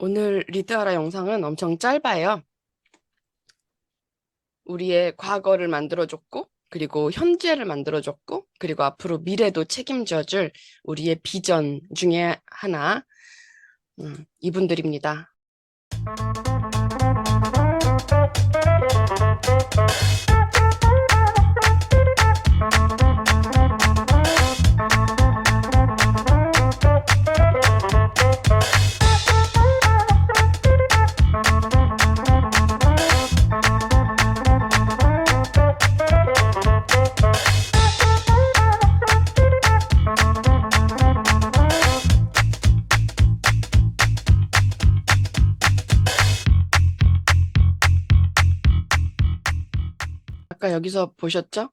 오늘 리드하라 영상은 엄청 짧아요. 우리의 과거를 만들어줬고, 그리고 현재를 만들어줬고, 그리고 앞으로 미래도 책임져줄 우리의 비전 중에 하나, 이분들입니다. 아까 여기서 보셨죠?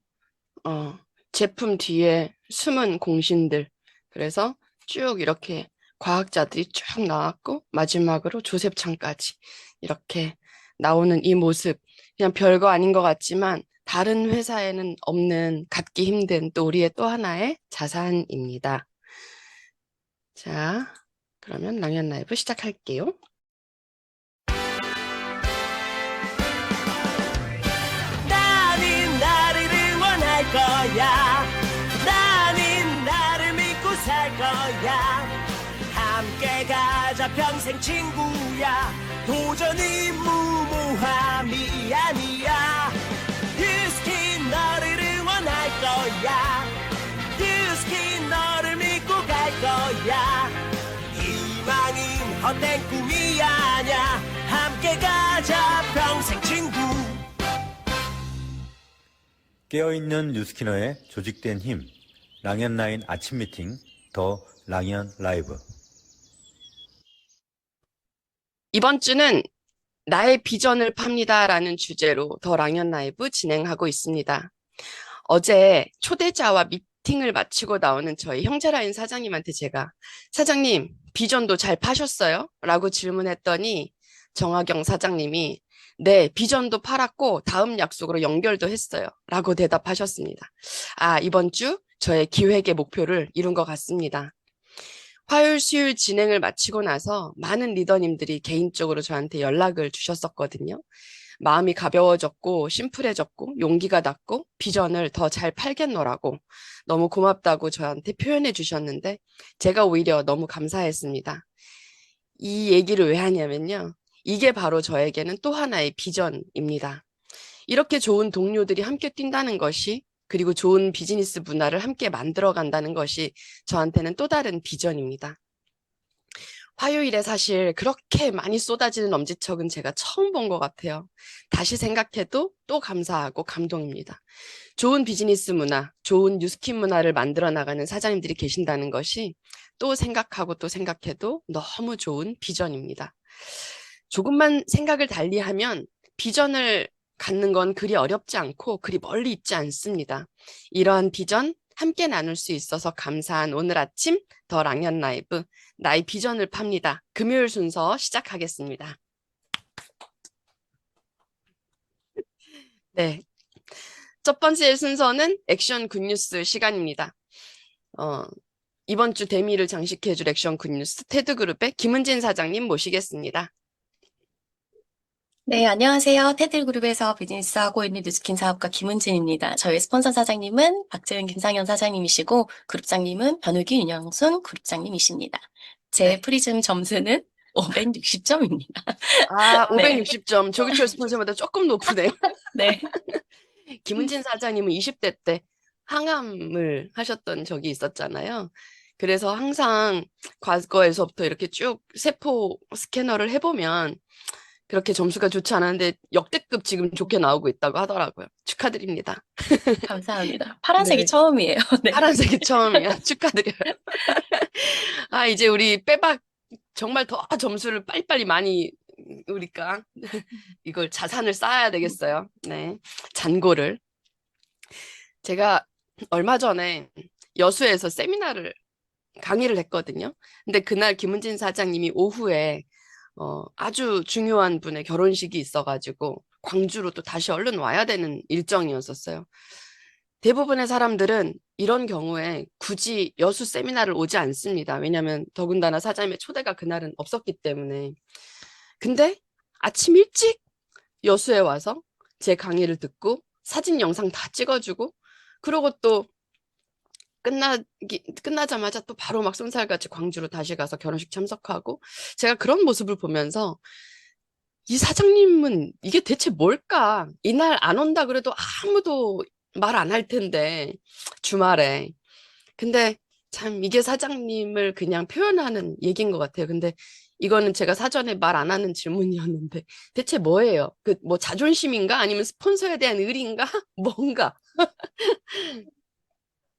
제품 뒤에 숨은 공신들. 그래서 쭉 이렇게 과학자들이 쭉 나왔고, 마지막으로 조셉창까지 이렇게 나오는 이 모습. 그냥 별거 아닌 것 같지만, 다른 회사에는 없는 갖기 힘든 또 우리의 또 하나의 자산입니다. 자, 그러면 랑연 라이브 시작할게요. 나는 나를 응원할 거야. 나는 나를 믿고 살 거야. 함께 가자 평생 친구야. 도전은 무모함이 아니야. 유스킨 너를 응원할 거야. 유스킨 너를 믿고 갈 거야. 희망은 헛된 꿈이 아냐. 함께 가자 평생 친구. 깨어있는 뉴스키너의 조직된 힘, 랑연라인 아침 미팅, 더 랑연 라이브. 이번 주는 나의 비전을 팝니다라는 주제로 더 랑연 라이브 진행하고 있습니다. 어제 초대자와 미팅을 마치고 나오는 저희 형제라인 사장님한테 제가 사장님 비전도 잘 파셨어요? 라고 질문했더니 정하경 사장님이 네, 비전도 팔았고 다음 약속으로 연결도 했어요. 라고 대답하셨습니다. 이번 주 저의 기획의 목표를 이룬 것 같습니다. 화요일, 수요일 진행을 마치고 나서 많은 리더님들이 개인적으로 저한테 연락을 주셨었거든요. 마음이 가벼워졌고 심플해졌고 용기가 났고 비전을 더 잘 팔겠노라고 너무 고맙다고 저한테 표현해 주셨는데 제가 오히려 너무 감사했습니다. 이 얘기를 왜 하냐면요. 이게 바로 저에게는 또 하나의 비전입니다. 이렇게 좋은 동료들이 함께 뛴다는 것이 그리고 좋은 비즈니스 문화를 함께 만들어 간다는 것이 저한테는 또 다른 비전입니다. 화요일에 사실 그렇게 많이 쏟아지는 엄지척은 제가 처음 본 것 같아요. 다시 생각해도 또 감사하고 감동입니다. 좋은 비즈니스 문화, 좋은 뉴스킨 문화를 만들어 나가는 사장님들이 계신다는 것이 또 생각하고 또 생각해도 너무 좋은 비전입니다. 조금만 생각을 달리하면 비전을 갖는 건 그리 어렵지 않고 그리 멀리 있지 않습니다. 이러한 비전 함께 나눌 수 있어서 감사한 오늘 아침 더 랑연 라이브 나의 비전을 팝니다. 금요일 순서 시작하겠습니다. 네, 첫 번째 순서는 액션 굿뉴스 시간입니다. 이번 주 대미를 장식해줄 액션 굿뉴스 테드그룹의 김은진 사장님 모시겠습니다. 네, 안녕하세요. 테들그룹에서 비즈니스하고 있는 뉴스킨 사업가 김은진입니다. 저희 스폰서 사장님은 박재은 김상현 사장님이시고 그룹장님은 변우기 윤영순 그룹장님이십니다. 제 네. 프리즘 점수는 560점입니다. 560점. 조기철 스폰서보다 조금 높으네요. 네. 김은진 사장님은 20대 때 항암을 하셨던 적이 있었잖아요. 그래서 항상 과거에서부터 이렇게 쭉 세포 스캐너를 해보면 그렇게 점수가 좋지 않았는데 역대급 지금 좋게 나오고 있다고 하더라고요. 축하드립니다. 감사합니다. 파란색이 네. 처음이에요. 네. 파란색이 처음이야. 축하드려요. 이제 우리 빼박 정말 더 점수를 빨리빨리 많이 우리가 이걸 자산을 쌓아야 되겠어요. 네. 잔고를. 제가 얼마 전에 여수에서 세미나를 강의를 했거든요. 근데 그날 김은진 사장님이 오후에 아주 중요한 분의 결혼식이 있어가지고 광주로 또 다시 얼른 와야 되는 일정이었었어요. 대부분의 사람들은 이런 경우에 굳이 여수 세미나를 오지 않습니다. 왜냐하면 더군다나 사장님의 초대가 그날은 없었기 때문에. 근데 아침 일찍 여수에 와서 제 강의를 듣고 사진 영상 다 찍어주고, 그러고 또 끝나자마자 또 바로 막 쏜살같이 광주로 다시 가서 결혼식 참석하고, 제가 그런 모습을 보면서 이 사장님은 이게 대체 뭘까? 이날 안 온다 그래도 아무도 말 안 할 텐데, 주말에. 근데 참 이게 사장님을 그냥 표현하는 얘기인 것 같아요. 근데 이거는 제가 사전에 말 안 하는 질문이었는데, 대체 뭐예요? 그 뭐 자존심인가? 아니면 스폰서에 대한 의리인가? 뭔가.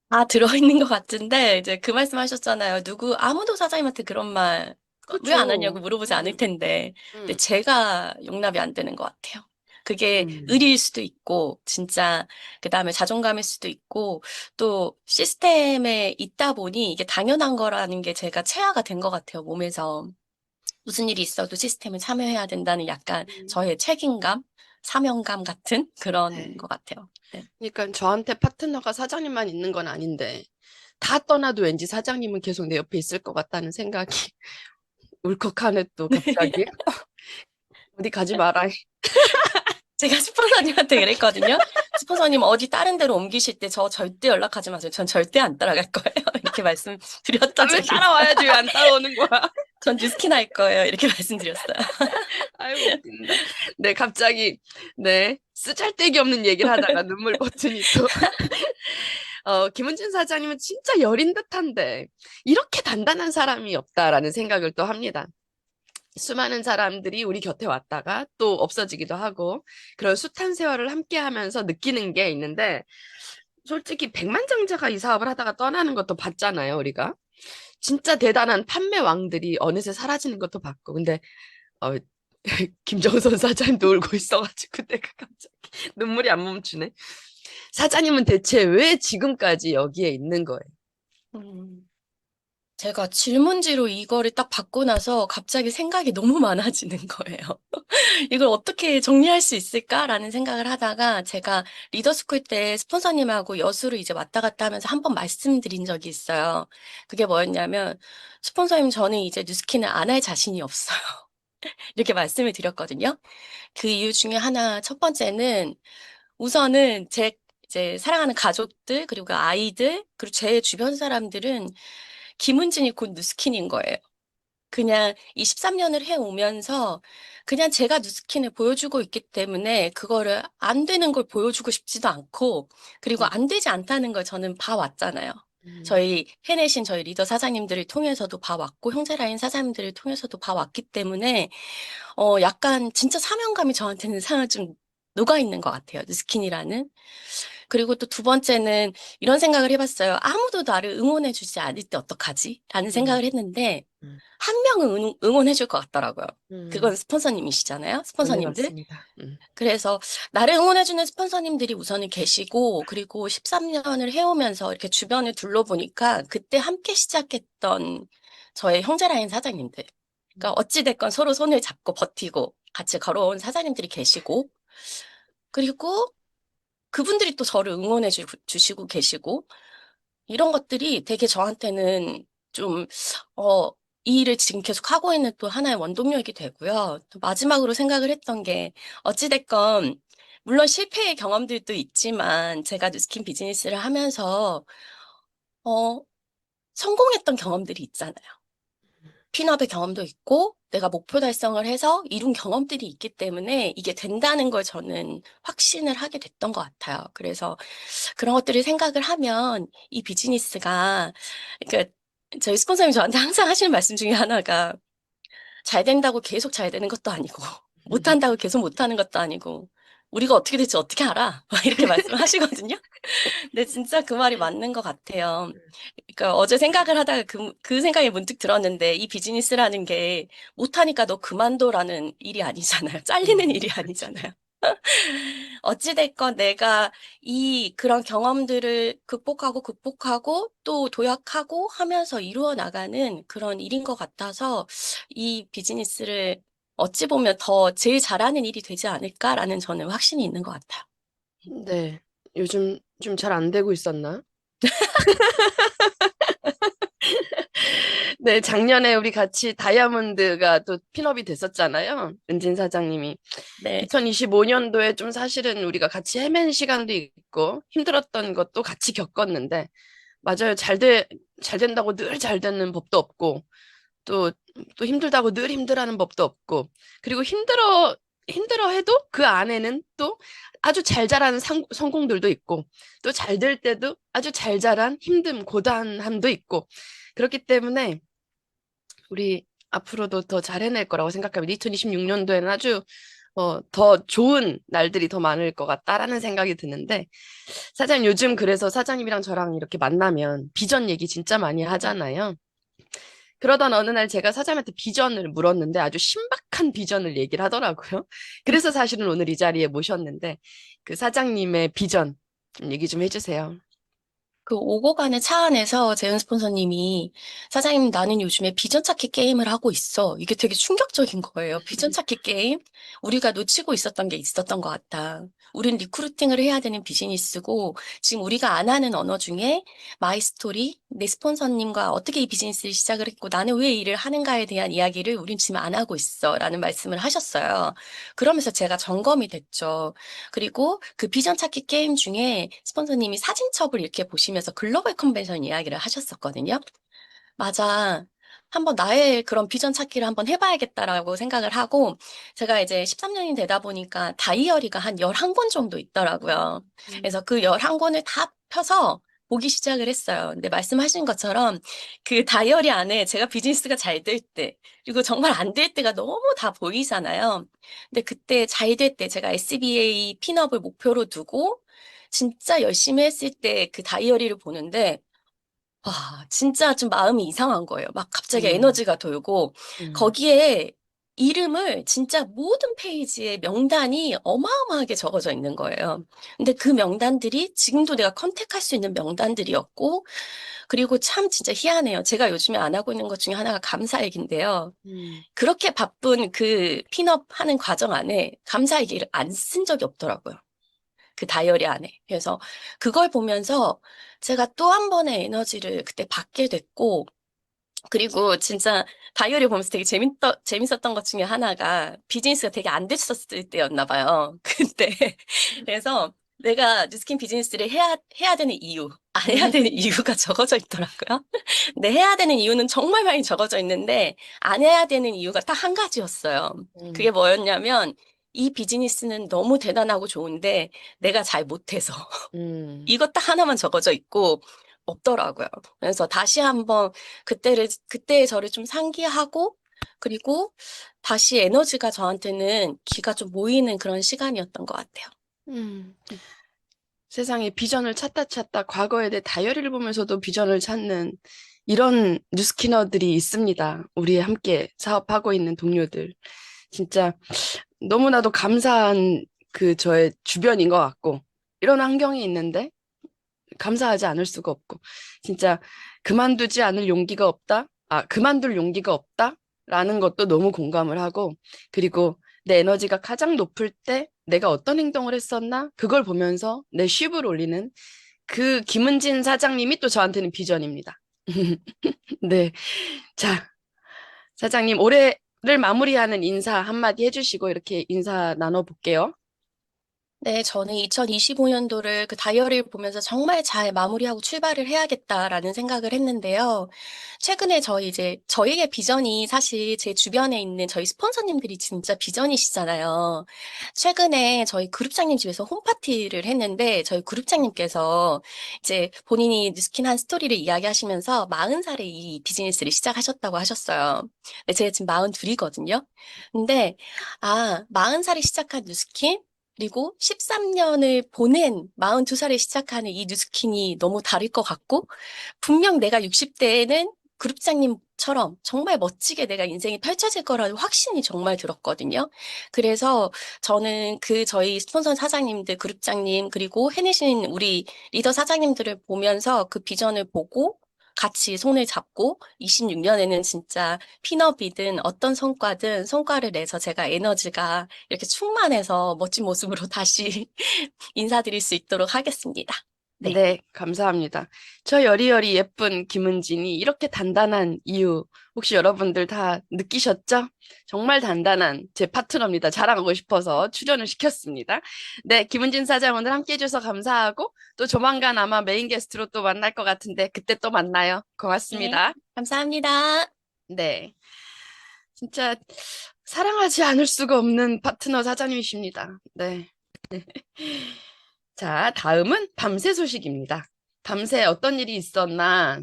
다 들어있는 것 같은데, 이제 그 말씀 하셨잖아요. 아무도 사장님한테 그런 말 왜 안 하냐고 그렇죠. 물어보지 않을 텐데. 근데 음, 제가 용납이 안 되는 것 같아요. 그게 음. 의리일 수도 있고, 진짜, 그 다음에 자존감일 수도 있고, 또 시스템에 있다 보니 이게 당연한 거라는 게 제가 체화가 된 것 같아요, 몸에서. 무슨 일이 있어도 시스템에 참여해야 된다는 약간 음. 저의 책임감, 사명감 같은 그런 네. 것 같아요. 네. 그러니까 저한테 파트너가 사장님만 있는 건 아닌데, 다 떠나도 왠지 사장님은 계속 내 옆에 있을 것 같다는 생각이 울컥하네 또 갑자기. 어디 가지 마라. 제가 스폰서님한테 그랬거든요. 스폰서님 어디 다른 데로 옮기실 때 저 절대 연락하지 마세요. 전 절대 안 따라갈 거예요. 이렇게 아, 말씀드렸던 왜 적이 있어요. 따라와야지 왜 안 따라오는 거야? 전 뉴스킨 할 거예요. 이렇게 말씀드렸어요. 아이고 웃긴다. 네, 갑자기 네 쓰잘데기 없는 얘기를 하다가 눈물 버튼이 또 김은진 사장님은 진짜 여린 듯한데 이렇게 단단한 사람이 없다라는 생각을 또 합니다. 수많은 사람들이 우리 곁에 왔다가 또 없어지기도 하고 그런 숱한 세월을 함께 하면서 느끼는 게 있는데, 솔직히 백만장자가 이 사업을 하다가 떠나는 것도 봤잖아요, 우리가. 진짜 대단한 판매 왕들이 어느새 사라지는 것도 봤고. 근데 어, 김정선 사장님도 울고 있어가지고 내가 갑자기 눈물이 안 멈추네. 사장님은 대체 왜 지금까지 여기에 있는 거예요? 음, 제가 질문지로 이거를 딱 받고 나서 갑자기 생각이 너무 많아지는 거예요. 이걸 어떻게 정리할 수 있을까라는 생각을 하다가 제가 리더스쿨 때 스폰서님하고 여수를 이제 왔다 갔다 하면서 한 번 말씀드린 적이 있어요. 그게 뭐였냐면, 스폰서님 저는 이제 뉴스킨을 안 할 자신이 없어요. 이렇게 말씀을 드렸거든요. 그 이유 중에 하나, 첫 번째는 우선은 제 이제 사랑하는 가족들, 그리고 아이들, 그리고 제 주변 사람들은 김은진이 곧 뉴스킨인 거예요. 그냥 23년을 해오면서 그냥 제가 뉴스킨을 보여주고 있기 때문에 그거를 안 되는 걸 보여주고 싶지도 않고, 그리고 음, 안 되지 않다는 걸 저는 봐왔잖아요. 음, 저희 해내신 저희 리더 사장님들을 통해서도 봐왔고, 형제라인 사장님들을 통해서도 봐왔기 때문에 약간 진짜 사명감이 저한테는 좀 녹아있는 것 같아요. 뉴스킨이라는. 그리고 또 두 번째는 이런 생각을 해봤어요. 아무도 나를 응원해주지 않을 때 어떡하지? 라는 음, 생각을 했는데, 음, 한 명은 응원해줄 것 같더라고요. 그건 음. 스폰서님이시잖아요. 네, 스폰서님들. 맞습니다. 그래서 나를 응원해주는 스폰서님들이 우선은 계시고, 그리고 13년을 해오면서 이렇게 주변을 둘러보니까 그때 함께 시작했던 저의 형제라인 사장님들. 그러니까 어찌됐건 서로 손을 잡고 버티고 같이 걸어온 사장님들이 계시고, 그리고 그분들이 또 저를 응원해 주시고 계시고, 이런 것들이 되게 저한테는 좀, 어, 이 일을 지금 계속 하고 있는 또 하나의 원동력이 되고요. 또 마지막으로 생각을 했던 게, 어찌됐건, 물론 실패의 경험들도 있지만, 제가 뉴스킨 비즈니스를 하면서, 어, 성공했던 경험들이 있잖아요. 핀업의 경험도 있고, 내가 목표 달성을 해서 이룬 경험들이 있기 때문에 이게 된다는 걸 저는 확신을 하게 됐던 것 같아요. 그래서 그런 것들을 생각을 하면 이 비즈니스가, 그러니까 저희 스폰서님이 저한테 항상 하시는 말씀 중에 하나가 잘 된다고 계속 잘 되는 것도 아니고 못한다고 계속 못하는 것도 아니고 우리가 어떻게 될지 어떻게 알아? 막 이렇게 말씀하시거든요. 근데 진짜 그 말이 맞는 것 같아요. 그러니까 어제 생각을 하다가 그 생각이 문득 들었는데 이 비즈니스라는 게 못하니까 너 그만둬라는 일이 아니잖아요. 잘리는 일이 그렇죠. 아니잖아요. 어찌됐건 내가 그런 경험들을 극복하고 또 도약하고 하면서 이루어 나가는 그런 일인 것 같아서 이 비즈니스를 어찌 보면 더 제일 잘하는 일이 되지 않을까라는 저는 확신이 있는 것 같아요. 네. 요즘 좀 잘 안 되고 있었나? 네, 작년에 우리 같이 다이아몬드가 또 핀업이 됐었잖아요. 은진 사장님이. 네. 2025년도에 좀 사실은 우리가 같이 헤맨 시간도 있고 힘들었던 것도 같이 겪었는데, 맞아요. 잘 된다고 늘 잘 되는 법도 없고, 또, 또 힘들다고 늘 힘들어하는 법도 없고, 그리고 힘들어 해도 그 안에는 또 아주 잘 자라는 성공들도 있고, 또 잘 될 때도 아주 잘 자란 힘듦, 고단함도 있고, 그렇기 때문에 우리 앞으로도 더 잘 해낼 거라고 생각합니다. 2026년도에는 아주 더 좋은 날들이 더 많을 것 같다라는 생각이 드는데, 사장님 요즘 그래서 사장님이랑 저랑 이렇게 만나면 비전 얘기 진짜 많이 하잖아요. 그러던 어느 날 제가 사장님한테 비전을 물었는데 아주 신박한 비전을 얘기를 하더라고요. 그래서 사실은 오늘 이 자리에 모셨는데 그 사장님의 비전 좀 얘기 좀 해주세요. 그 오고 가는 차 안에서 재현 스폰서님이 사장님 나는 요즘에 비전 찾기 게임을 하고 있어. 이게 되게 충격적인 거예요. 비전 찾기 게임? 우리가 놓치고 있었던 게 있었던 것 같아. 우린 리크루팅을 해야 되는 비즈니스고 지금 우리가 안 하는 언어 중에 마이 스토리, 내 스폰서님과 어떻게 이 비즈니스를 시작을 했고 나는 왜 이 일을 하는가에 대한 이야기를 우린 지금 안 하고 있어. 라는 말씀을 하셨어요. 그러면서 제가 점검이 됐죠. 그리고 그 비전 찾기 게임 중에 스폰서님이 사진첩을 이렇게 보시면서 글로벌 컨벤션 이야기를 하셨었거든요. 맞아. 한번 나의 그런 비전 찾기를 한번 해봐야겠다라고 생각을 하고, 제가 이제 13년이 되다 보니까 다이어리가 한 11권 정도 있더라고요. 그래서 그 11권을 다 펴서 보기 시작을 했어요. 근데 말씀하신 것처럼 그 다이어리 안에 제가 비즈니스가 잘 될 때, 그리고 정말 안 될 때가 너무 다 보이잖아요. 근데 그때 잘 될 때 제가 SBA 핀업을 목표로 두고 진짜 열심히 했을 때 그 다이어리를 보는데 와, 진짜 좀 마음이 이상한 거예요. 막 갑자기 음, 에너지가 돌고, 음, 거기에 이름을 진짜 모든 페이지에 명단이 어마어마하게 적어져 있는 거예요. 근데 그 명단들이 지금도 내가 컨택할 수 있는 명단들이었고, 그리고 참 진짜 희한해요. 제가 요즘에 안 하고 있는 것 중에 하나가 감사 얘기인데요. 음, 그렇게 바쁜 그 핀업 하는 과정 안에 감사 얘기를 안 쓴 적이 없더라고요. 그 다이어리 안에. 그래서 그걸 보면서 제가 또 한 번의 에너지를 그때 받게 됐고, 그리고 진짜 다이어리 보면서 되게 재밌었던 것 중에 하나가 비즈니스가 되게 안 됐었을 때였나 봐요. 그때. 그래서 내가 뉴스킨 비즈니스를 해야 되는 이유, 안 해야 되는 이유가 적어져 있더라고요. 근데 해야 되는 이유는 정말 많이 적어져 있는데, 안 해야 되는 이유가 딱 한 가지였어요. 그게 음, 뭐였냐면, 이 비즈니스는 너무 대단하고 좋은데, 내가 잘 못해서. 음, 이거 딱 하나만 적어져 있고 없더라고요. 그래서 다시 한번 그때의 저를 좀 상기하고 그리고 다시 에너지가 저한테는 기가 좀 모이는 그런 시간이었던 것 같아요. 음. 세상에 비전을 찾다 찾다 과거에 내 다이어리를 보면서도 비전을 찾는 이런 뉴스키너들이 있습니다. 우리 함께 사업하고 있는 동료들. 진짜 너무나도 감사한 그 저의 주변인 것 같고, 이런 환경이 있는데 감사하지 않을 수가 없고, 진짜 그만두지 않을 용기가 없다? 그만둘 용기가 없다? 라는 것도 너무 공감을 하고, 그리고 내 에너지가 가장 높을 때 내가 어떤 행동을 했었나? 그걸 보면서 내 쉽을 올리는 그 김은진 사장님이 또 저한테는 비전입니다. 네. 자, 사장님, 올해를 마무리하는 인사 한마디 해주시고 이렇게 인사 나눠볼게요. 네, 저는 2025년도를 그 다이어리를 보면서 정말 잘 마무리하고 출발을 해야겠다라는 생각을 했는데요. 최근에 저희의 비전이 사실 제 주변에 있는 저희 스폰서님들이 진짜 비전이시잖아요. 최근에 저희 그룹장님 집에서 홈파티를 했는데 저희 그룹장님께서 이제 본인이 뉴스킨 한 스토리를 이야기하시면서 40살에 이 비즈니스를 시작하셨다고 하셨어요. 근데 제가 지금 42이거든요. 근데, 40살에 시작한 뉴스킨? 그리고 13년을 보낸 42살에 시작하는 이 뉴스킨이 너무 다를 것 같고, 분명 내가 60대에는 그룹장님처럼 정말 멋지게 내가 인생이 펼쳐질 거라는 확신이 정말 들었거든요. 그래서 저는 저희 스폰서 사장님들, 그룹장님, 그리고 해내신 우리 리더 사장님들을 보면서 그 비전을 보고, 같이 손을 잡고 26년에는 진짜 핀업이든 어떤 성과든 성과를 내서 제가 에너지가 이렇게 충만해서 멋진 모습으로 다시 인사드릴 수 있도록 하겠습니다. 네. 네, 감사합니다. 저 여리여리 예쁜 김은진이 이렇게 단단한 이유 혹시 여러분들 다 느끼셨죠? 정말 단단한 제 파트너입니다. 자랑하고 싶어서 출연을 시켰습니다. 네, 김은진 사장 오늘 함께 해줘서 감사하고 또 조만간 아마 메인 게스트로 또 만날 것 같은데 그때 또 만나요. 네, 고맙습니다. 감사합니다. 네, 진짜 사랑하지 않을 수가 없는 파트너 사장님이십니다. 네. 자, 다음은 밤새 소식입니다. 밤새 어떤 일이 있었나?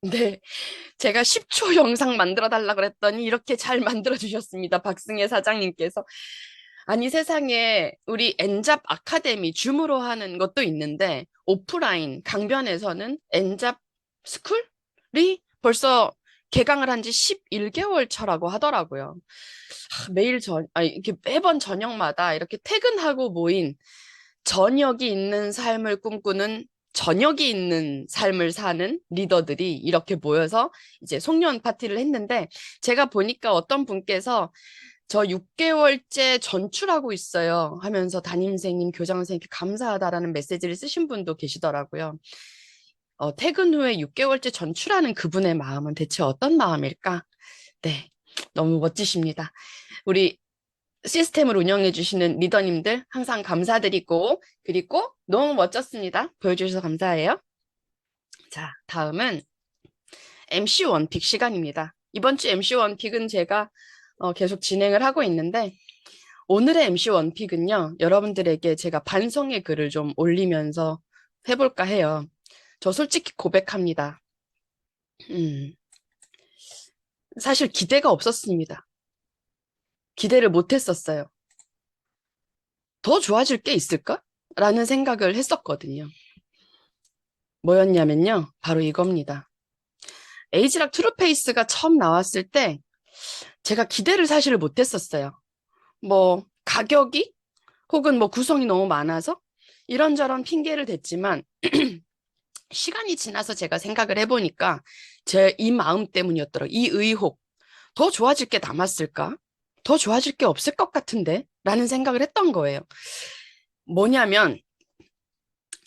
네, 제가 10초 영상 만들어 달라고 그랬더니 이렇게 잘 만들어 주셨습니다. 박승혜 사장님께서. 아니 세상에 우리 엔잡 아카데미 줌으로 하는 것도 있는데 오프라인 강변에서는 엔잡 스쿨이 벌써 개강을 한 지 11개월 차라고 하더라고요. 이렇게 매번 저녁마다 이렇게 퇴근하고 모인 저녁이 있는 삶을 꿈꾸는 저녁이 있는 삶을 사는 리더들이 이렇게 모여서 이제 송년 파티를 했는데 제가 보니까 어떤 분께서 저 6개월째 전출하고 있어요 하면서 담임선생님, 교장선생님께 감사하다라는 메시지를 쓰신 분도 계시더라고요. 퇴근 후에 6개월째 전출하는 그분의 마음은 대체 어떤 마음일까? 네, 너무 멋지십니다. 우리 시스템을 운영해 주시는 리더님들 항상 감사드리고 그리고 너무 멋졌습니다. 보여주셔서 감사해요. 자, 다음은 MC 원픽 시간입니다. 이번 주 MC 원픽은 제가 계속 진행을 하고 있는데 오늘의 MC 원픽은요. 여러분들에게 제가 반성의 글을 좀 올리면서 해볼까 해요. 저 솔직히 고백합니다. 사실 기대가 없었습니다. 기대를 못했었어요. 더 좋아질 게 있을까? 라는 생각을 했었거든요. 뭐였냐면요. 바로 이겁니다. 에이지락 트루페이스가 처음 나왔을 때 제가 기대를 사실 못했었어요. 뭐 가격이 혹은 뭐 구성이 너무 많아서 이런저런 핑계를 댔지만 시간이 지나서 제가 생각을 해보니까 제 이 마음 때문이었더라고요. 이 의혹. 더 좋아질 게 남았을까? 더 좋아질 게 없을 것 같은데? 라는 생각을 했던 거예요. 뭐냐면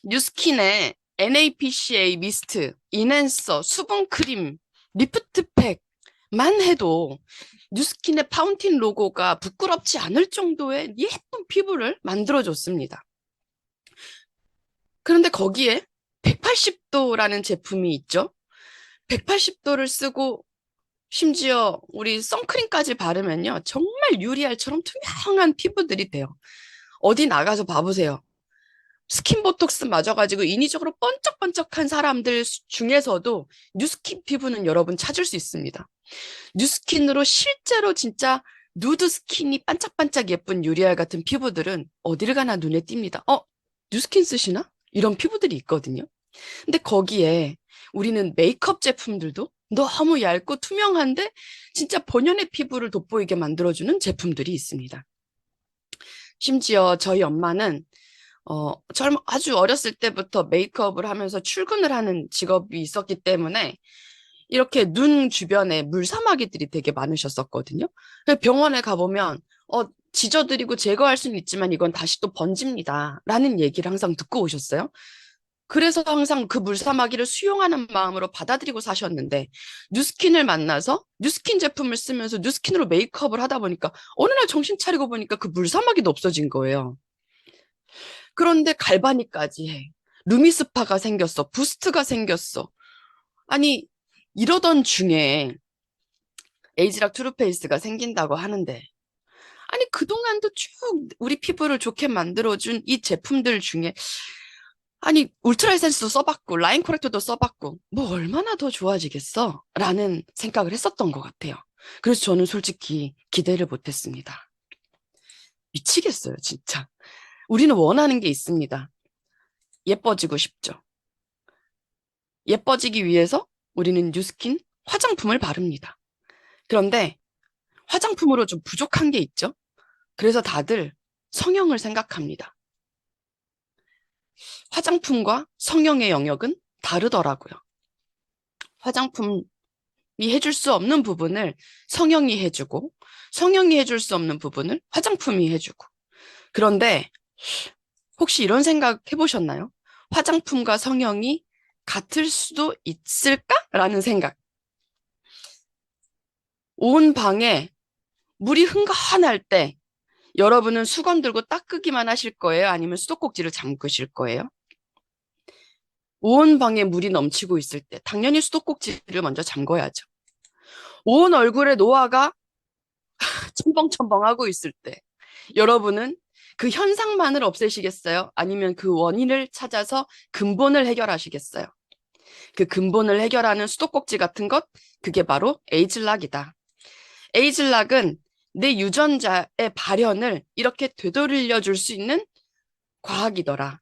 뉴스킨의 NAPCA 미스트, 인핸서, 수분크림, 리프트팩만 해도 뉴스킨의 파운틴 로고가 부끄럽지 않을 정도의 예쁜 피부를 만들어줬습니다. 그런데 거기에 180도라는 제품이 있죠. 180도를 쓰고 심지어 우리 선크림까지 바르면요. 정말 유리알처럼 투명한 피부들이 돼요. 어디 나가서 봐보세요. 스킨보톡스 맞아가지고 인위적으로 번쩍번쩍한 사람들 중에서도 뉴스킨 피부는 여러분 찾을 수 있습니다. 뉴스킨으로 실제로 진짜 누드 스킨이 반짝반짝 예쁜 유리알 같은 피부들은 어디를 가나 눈에 띕니다. 뉴스킨 쓰시나? 이런 피부들이 있거든요. 근데 거기에 우리는 메이크업 제품들도 너무 얇고 투명한데 진짜 본연의 피부를 돋보이게 만들어주는 제품들이 있습니다. 심지어 저희 엄마는 아주 어렸을 때부터 메이크업을 하면서 출근을 하는 직업이 있었기 때문에 이렇게 눈 주변에 물사마귀들이 되게 많으셨었거든요. 그래서 병원에 가보면 지져드리고 제거할 수는 있지만 이건 다시 또 번집니다. 라는 얘기를 항상 듣고 오셨어요. 그래서 항상 그 물사마귀를 수용하는 마음으로 받아들이고 사셨는데 뉴스킨을 만나서 뉴스킨 제품을 쓰면서 뉴스킨으로 메이크업을 하다 보니까 어느 날 정신 차리고 보니까 그 물사마귀도 없어진 거예요. 그런데 갈바닉까지 해. 루미스파가 생겼어. 부스트가 생겼어. 아니 이러던 중에 에이지락 트루페이스가 생긴다고 하는데 아니 그동안도 쭉 우리 피부를 좋게 만들어준 이 제품들 중에 아니 울트라 에센스도 써봤고 라인 코렉터도 써봤고 뭐 얼마나 더 좋아지겠어? 라는 생각을 했었던 것 같아요. 그래서 저는 솔직히 기대를 못했습니다. 미치겠어요 진짜. 우리는 원하는 게 있습니다. 예뻐지고 싶죠. 예뻐지기 위해서 우리는 뉴스킨 화장품을 바릅니다. 그런데 화장품으로 좀 부족한 게 있죠. 그래서 다들 성형을 생각합니다. 화장품과 성형의 영역은 다르더라고요. 화장품이 해줄 수 없는 부분을 성형이 해주고, 성형이 해줄 수 없는 부분을 화장품이 해주고. 그런데 혹시 이런 생각 해보셨나요? 화장품과 성형이 같을 수도 있을까라는 생각. 온 방에 물이 흥건할 때 여러분은 수건 들고 닦으기만 하실 거예요? 아니면 수도꼭지를 잠그실 거예요? 온 방에 물이 넘치고 있을 때 당연히 수도꼭지를 먼저 잠궈야죠. 온 얼굴에 노화가 첨벙첨벙하고 있을 때 여러분은 그 현상만을 없애시겠어요? 아니면 그 원인을 찾아서 근본을 해결하시겠어요? 그 근본을 해결하는 수도꼭지 같은 것, 그게 바로 에이즐락이다. 에이즐락은 내 유전자의 발현을 이렇게 되돌려 줄 수 있는 과학이더라.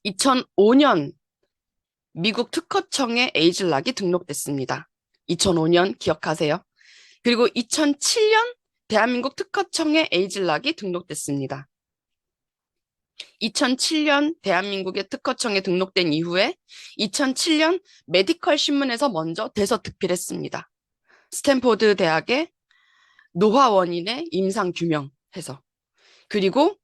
2005년 미국 특허청에 에이즐락이 등록됐습니다. 2005년 기억하세요? 그리고 2007년 대한민국 특허청에 에이즐락이 등록됐습니다. 2007년 대한민국의 특허청에 등록된 이후에 2007년 메디컬 신문에서 먼저 대서특필했습니다. 스탠포드 대학의 노화 원인의 임상 규명해서. 그리고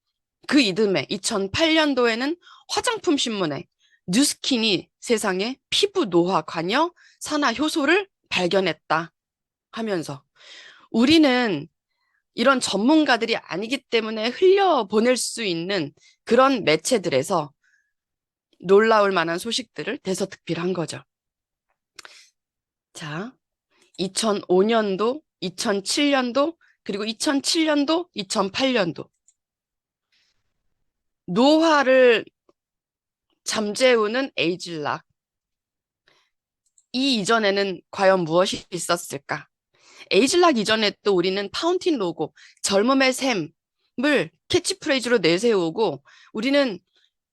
그 이듬해 2008년도에는 화장품 신문에 뉴스킨이 세상에 피부 노화 관여 산화 효소를 발견했다 하면서 우리는 이런 전문가들이 아니기 때문에 흘려보낼 수 있는 그런 매체들에서 놀라울 만한 소식들을 대서특필한 거죠. 자, 2005년도, 2007년도, 그리고 2007년도, 2008년도. 노화를 잠재우는 에이즐락. 이 이전에는 과연 무엇이 있었을까? 에이즐락 이전에 또 우리는 파운틴 로고, 젊음의 샘을 캐치프레이즈로 내세우고 우리는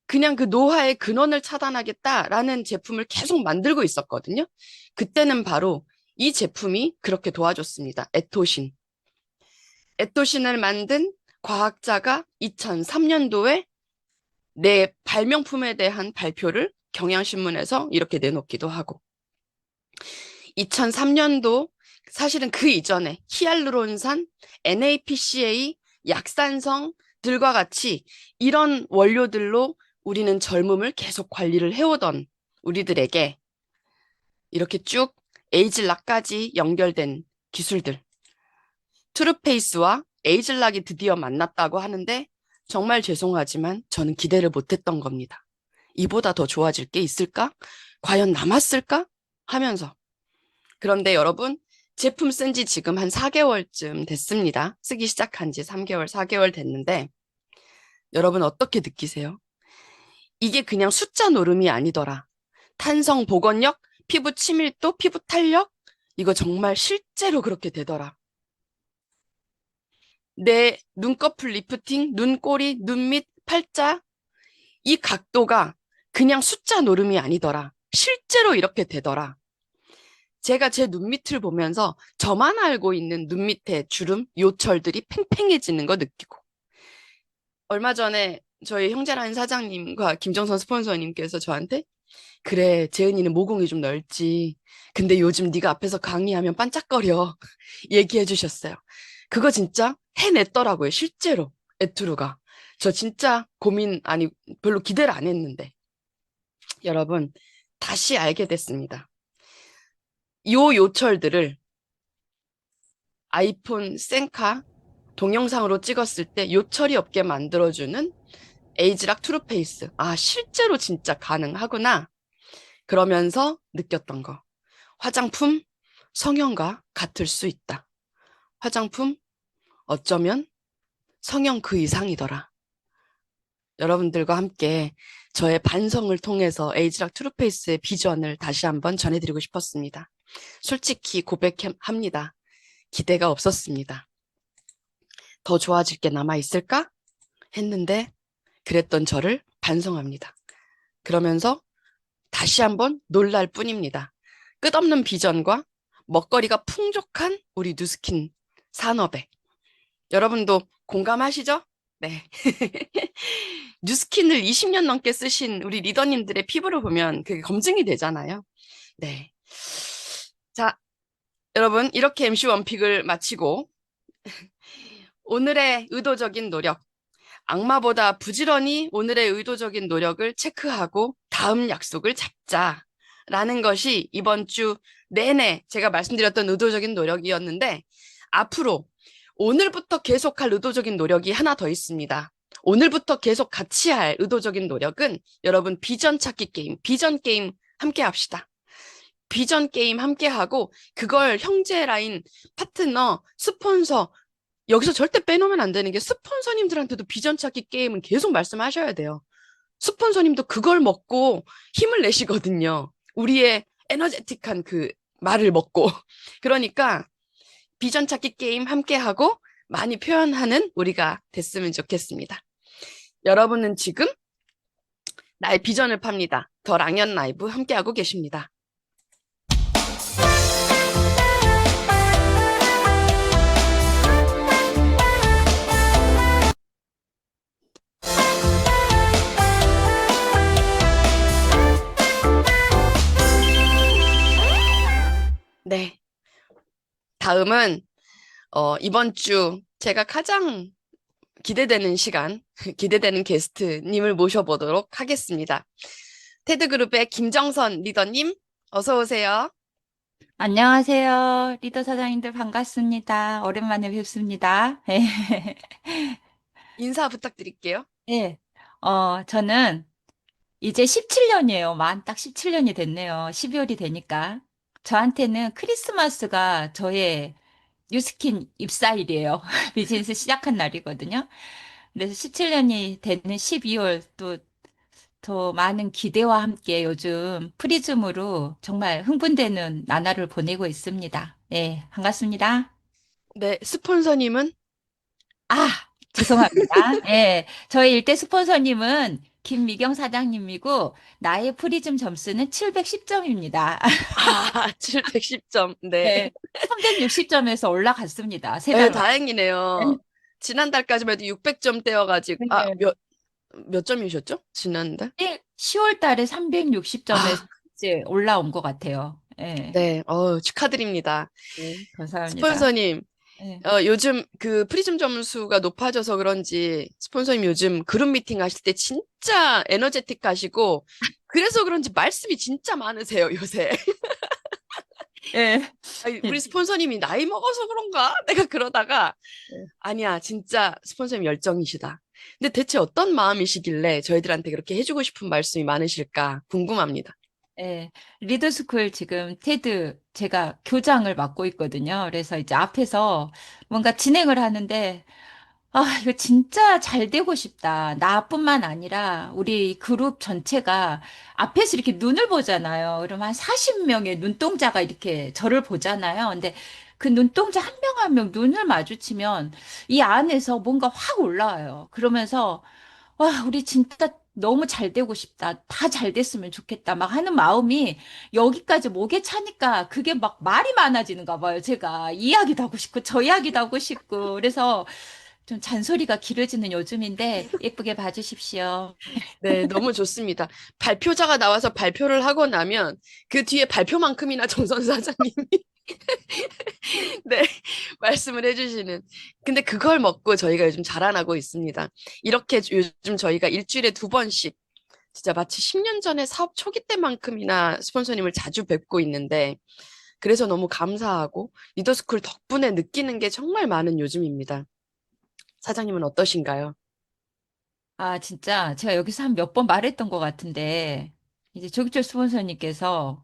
그냥 그 노화의 근원을 차단하겠다라는 제품을 계속 만들고 있었거든요. 그때는 바로 이 제품이 그렇게 도와줬습니다. 에토신. 에토신을 만든 과학자가 2003년도에 내 발명품에 대한 발표를 경향신문에서 이렇게 내놓기도 하고 2003년도 사실은 그 이전에 히알루론산, NAPCA, 약산성들과 같이 이런 원료들로 우리는 젊음을 계속 관리를 해오던 우리들에게 이렇게 쭉 에이즐락까지 연결된 기술들. 트루페이스와 에이즐락이 드디어 만났다고 하는데 정말 죄송하지만 저는 기대를 못했던 겁니다. 이보다 더 좋아질 게 있을까? 과연 남았을까? 하면서. 그런데 여러분, 제품 쓴 지 지금 한 4개월쯤 됐습니다. 쓰기 시작한 지 3개월, 4개월 됐는데 여러분 어떻게 느끼세요? 이게 그냥 숫자 노름이 아니더라. 탄성 복원력, 피부 치밀도, 피부 탄력, 이거 정말 실제로 그렇게 되더라. 내 눈꺼풀 리프팅, 눈꼬리, 눈밑, 팔자, 이 각도가 그냥 숫자 노름이 아니더라. 실제로 이렇게 되더라. 제가 제 눈밑을 보면서 저만 알고 있는 눈밑의 주름, 요철들이 팽팽해지는 거 느끼고. 얼마 전에 저희 형제라는 사장님과 김정선 스폰서님께서 저한테 그래, 재은이는 모공이 좀 넓지. 근데 요즘 네가 앞에서 강의하면 반짝거려. 얘기해 주셨어요. 그거 진짜 해냈더라고요. 실제로 에투르가. 저 진짜 별로 기대를 안 했는데. 여러분, 다시 알게 됐습니다. 요 요철들을 아이폰 셀카 동영상으로 찍었을 때 요철이 없게 만들어주는 에이즐락 트루페이스. 아, 실제로 진짜 가능하구나. 그러면서 느꼈던 거. 화장품, 성형과 같을 수 있다. 화장품, 어쩌면 성형 그 이상이더라. 여러분들과 함께 저의 반성을 통해서 에이즐락 트루페이스의 비전을 다시 한번 전해드리고 싶었습니다. 솔직히 고백합니다. 기대가 없었습니다. 더 좋아질 게 남아있을까? 했는데 그랬던 저를 반성합니다. 그러면서 다시 한번 놀랄 뿐입니다. 끝없는 비전과 먹거리가 풍족한 우리 뉴스킨 산업에. 여러분도 공감하시죠? 네. 뉴스킨을 20년 넘게 쓰신 우리 리더님들의 피부를 보면 그게 검증이 되잖아요. 네. 자, 여러분, 이렇게 MC 원픽을 마치고 오늘의 의도적인 노력, 악마보다 부지런히 오늘의 의도적인 노력을 체크하고 다음 약속을 잡자라는 것이 이번 주 내내 제가 말씀드렸던 의도적인 노력이었는데 앞으로 오늘부터 계속할 의도적인 노력이 하나 더 있습니다. 오늘부터 계속 같이 할 의도적인 노력은 여러분 비전 찾기 게임, 비전 게임 함께 합시다. 비전 게임 함께 하고 그걸 형제 라인, 파트너, 스폰서 여기서 절대 빼놓으면 안 되는 게 스폰서님들한테도 비전 찾기 게임은 계속 말씀하셔야 돼요. 스폰서님도 그걸 먹고 힘을 내시거든요. 우리의 에너제틱한 그 말을 먹고. 그러니까 비전 찾기 게임 함께 하고 많이 표현하는 우리가 됐으면 좋겠습니다. 여러분은 지금 나의 비전을 팝니다. 더 랑연 라이브 함께하고 계십니다. 네. 다음은 이번 주 제가 가장 기대되는 시간, 기대되는 게스트님을 모셔보도록 하겠습니다. 테드그룹의 김정선 리더님, 어서 오세요. 안녕하세요. 리더 사장님들 반갑습니다. 오랜만에 뵙습니다. 인사 부탁드릴게요. 네. 저는 이제 17년이에요. 만 딱 17년이 됐네요. 12월이 되니까. 저한테는 크리스마스가 저의 뉴스킨 입사일이에요. 비즈니스 시작한 날이거든요. 그래서 17년이 되는 12월 또 더 많은 기대와 함께 요즘 프리즘으로 정말 흥분되는 나날을 보내고 있습니다. 네, 반갑습니다. 네, 스폰서님은 아, 죄송합니다. 예, 저희 일대 스폰서님은 김미경 사장님이고, 나의 프리즘 점수는 710점입니다. 710점. 네. 네, 360점에서 올라갔습니다. 세 네, 달 만에. 다행이네요. 지난달까지만 해도 600점대여가지고, 네. 몇 점이셨죠? 지난달? 10월 달에 360점에서 아, 이제 올라온 것 같아요. 예, 네, 축하드립니다. 네, 감사합니다. 스폰서님, 예. 요즘 그 프리즘 점수가 높아져서 그런지 스폰서님 요즘 그룹 미팅 하실 때 진짜 에너제틱 하시고 그래서 그런지 말씀이 진짜 많으세요, 요새. 예. 아니, 우리 스폰서님이 나이 먹어서 그런가? 내가 그러다가 아니야, 진짜 스폰서님 열정이시다. 근데 대체 어떤 마음이시길래 저희들한테 그렇게 해주고 싶은 말씀이 많으실까 궁금합니다. 예, 리더스쿨 지금 테드 제가 교장을 맡고 있거든요. 그래서 이제 앞에서 뭔가 진행을 하는데, 아, 이거 진짜 잘 되고 싶다. 나뿐만 아니라 우리 그룹 전체가 앞에서 이렇게 눈을 보잖아요. 그럼 한 40명의 눈동자가 이렇게 저를 보잖아요. 근데 그 눈동자 한 명 한 명 눈을 마주치면 이 안에서 뭔가 확 올라와요. 그러면서 와, 우리 진짜 너무 잘 되고 싶다. 다 잘 됐으면 좋겠다. 막 하는 마음이 여기까지 목에 차니까 그게 막 말이 많아지는가 봐요. 제가 이야기도 하고 싶고, 저 이야기도 하고 싶고. 그래서 좀 잔소리가 길어지는 요즘인데 예쁘게 봐주십시오. 네, 너무 좋습니다. 발표자가 나와서 발표를 하고 나면 그 뒤에 발표만큼이나 정선 사장님이 네, 말씀을 해주시는. 근데 그걸 먹고 저희가 요즘 자라나고 있습니다. 이렇게 요즘 저희가 일주일에 2번씩 진짜 마치 10년 전에 사업 초기 때만큼이나 스폰서님을 자주 뵙고 있는데 그래서 너무 감사하고 리더스쿨 덕분에 느끼는 게 정말 많은 요즘입니다. 사장님은 어떠신가요? 아, 진짜 제가 여기서 한 몇 번 말했던 것 같은데 이제 조기철 스폰서님께서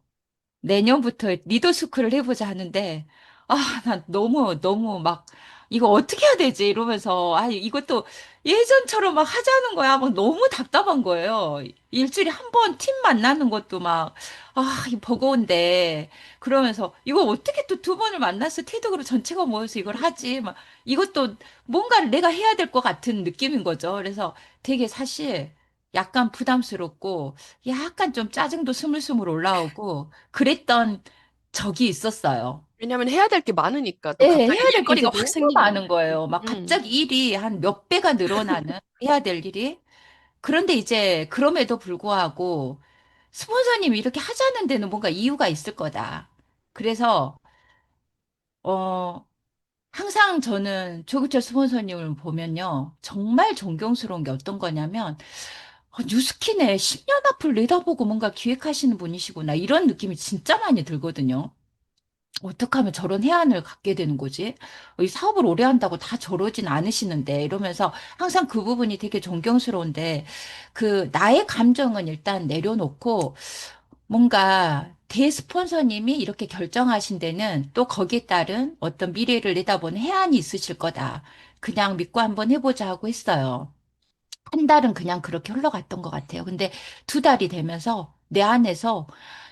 내년부터 리더스쿨을 해보자 하는데, 아, 난 너무 막, 이거 어떻게 해야 되지? 이러면서, 아, 이것도 예전처럼 막 하자는 거야. 막 너무 답답한 거예요. 일주일에 한 번 팀 만나는 것도 막, 아, 이 버거운데. 그러면서, 이거 어떻게 또 2번을 만나서 테드그룹 전체가 모여서 이걸 하지? 막, 이것도 뭔가를 내가 해야 될 것 같은 느낌인 거죠. 그래서 되게 사실 약간 부담스럽고, 약간 좀 짜증도 스물스물 올라오고 그랬던 적이 있었어요. 왜냐면 해야 될 게 많으니까 또 네, 갑자기 해야 될 게 이제 일거리가 확 너무 생기면. 많은 거예요. 막 음, 갑자기 일이 한 몇 배가 늘어나는 해야 될 일이. 그런데 이제 그럼에도 불구하고 스폰서님이 이렇게 하자는 데는 뭔가 이유가 있을 거다. 그래서 어 항상 저는 조규철 스폰서님을 보면요. 정말 존경스러운 게 어떤 거냐면 뉴스킨에 10년 앞을 내다보고 뭔가 기획하시는 분이시구나. 이런 느낌이 진짜 많이 들거든요. 어떻게 하면 저런 해안을 갖게 되는 거지? 이 사업을 오래 한다고 다 저러진 않으시는데 이러면서 항상 그 부분이 되게 존경스러운데 그 나의 감정은 일단 내려놓고 뭔가 대스폰서님이 이렇게 결정하신 데는 또 거기에 따른 어떤 미래를 내다보는 해안이 있으실 거다. 그냥 믿고 한번 해보자 하고 했어요. 한 달은 그냥 그렇게 흘러갔던 것 같아요. 근데 두 달이 되면서 내 안에서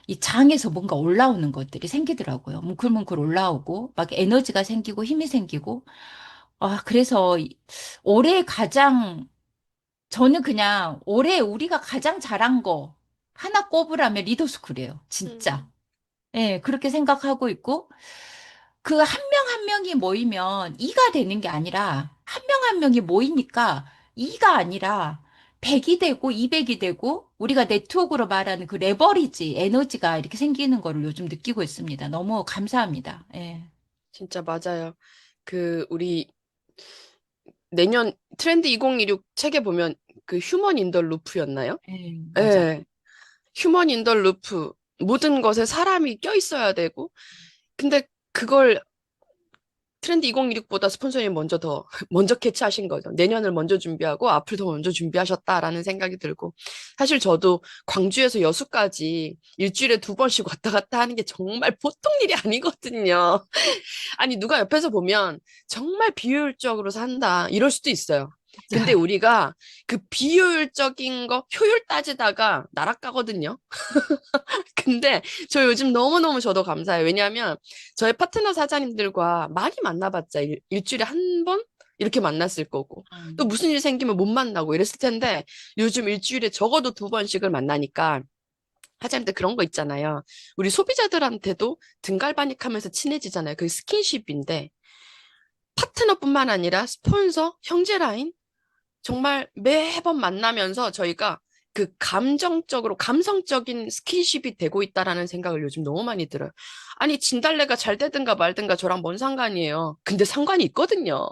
이 장에서 뭔가 올라오는 것들이 생기더라고요. 뭉클뭉클 올라오고, 막 에너지가 생기고, 힘이 생기고. 그래서 올해 가장, 저는 그냥 올해 우리가 가장 잘한 거 하나 꼽으라면 리더스쿨이에요. 진짜. 음, 예, 그렇게 생각하고 있고, 그 한 명 한 명이 모이면 이가 되는 게 아니라, 한 명 한 명이 모이니까 이가 아니라 100이 되고 200이 되고, 우리가 네트워크로 말하는 그 레버리지, 에너지가 이렇게 생기는 거를 요즘 느끼고 있습니다. 너무 감사합니다. 예. 진짜 맞아요. 우리 내년 트렌드 2016 책에 보면 그 휴먼 인더 루프였나요? 예, 맞아요. 예. 휴먼 인더 루프. 모든 것에 사람이 껴 있어야 되고. 근데 그걸 트렌드 2016보다 스폰서님 먼저 먼저 캐치하신 거죠. 내년을 먼저 준비하고 앞을 더 먼저 준비하셨다라는 생각이 들고. 사실 저도 광주에서 여수까지 일주일에 2번씩 왔다 갔다 하는 게 정말 보통 일이 아니거든요. 아니, 누가 옆에서 보면 정말 비효율적으로 산다. 이럴 수도 있어요. 근데 우리가 그 비효율적인 거 효율 따지다가 나락가거든요. 근데 저 요즘 너무너무 저도 감사해요. 왜냐하면 저희 파트너 사장님들과 많이 만나봤자 일주일에 한 번? 이렇게 만났을 거고. 또 음, 무슨 일 생기면 못 만나고 이랬을 텐데 요즘 일주일에 적어도 2번씩을 만나니까 사장님들 그런 거 있잖아요. 우리 소비자들한테도 등갈바닉하면서 친해지잖아요. 그게 스킨십인데 파트너뿐만 아니라 스폰서, 형제 라인 정말 매번 만나면서 저희가 그 감정적으로 감성적인 스킨십이 되고 있다라는 생각을 요즘 너무 많이 들어요. 아니 진달래가 잘 되든가 말든가 저랑 뭔 상관이에요. 근데 상관이 있거든요.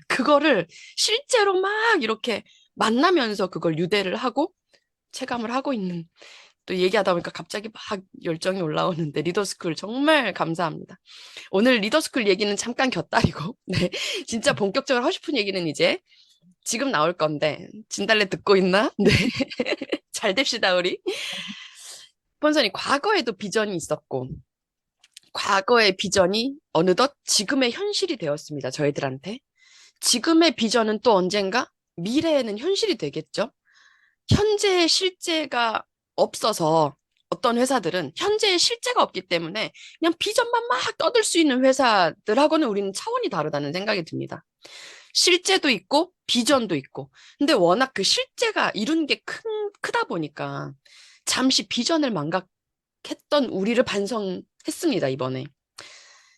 그거를 실제로 막 이렇게 만나면서 그걸 유대를 하고 체감을 하고 있는 또 얘기하다 보니까 갑자기 막 열정이 올라오는데 리더스쿨 정말 감사합니다. 오늘 리더스쿨 얘기는 잠깐 곁다리고 네 진짜 본격적으로 하고 싶은 얘기는 이제 지금 나올 건데 진달래 듣고 있나? 네. 잘 됩시다 우리. 본선이 과거에도 비전이 있었고 과거의 비전이 어느덧 지금의 현실이 되었습니다. 저희들한테. 지금의 비전은 또 언젠가 미래에는 현실이 되겠죠. 현재의 실제가 없어서 어떤 회사들은 현재의 실제가 없기 때문에 그냥 비전만 막 떠들 수 있는 회사들하고는 우리는 차원이 다르다는 생각이 듭니다. 실제도 있고 비전도 있고. 근데 워낙 그 실제가 이룬 게 크다 보니까 잠시 비전을 망각했던 우리를 반성했습니다, 이번에.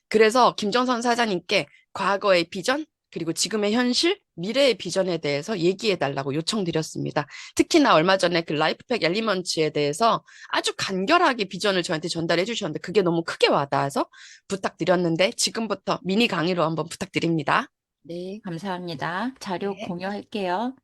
그래서 김정선 사장님께 과거의 비전, 그리고 지금의 현실, 미래의 비전에 대해서 얘기해 달라고 요청드렸습니다. 특히나 얼마 전에 그 라이프팩 엘리먼츠에 대해서 아주 간결하게 비전을 저한테 전달해 주셨는데 그게 너무 크게 와닿아서 부탁드렸는데 지금부터 미니 강의로 한번 부탁드립니다. 네, 감사합니다. 자료 네. 공유할게요.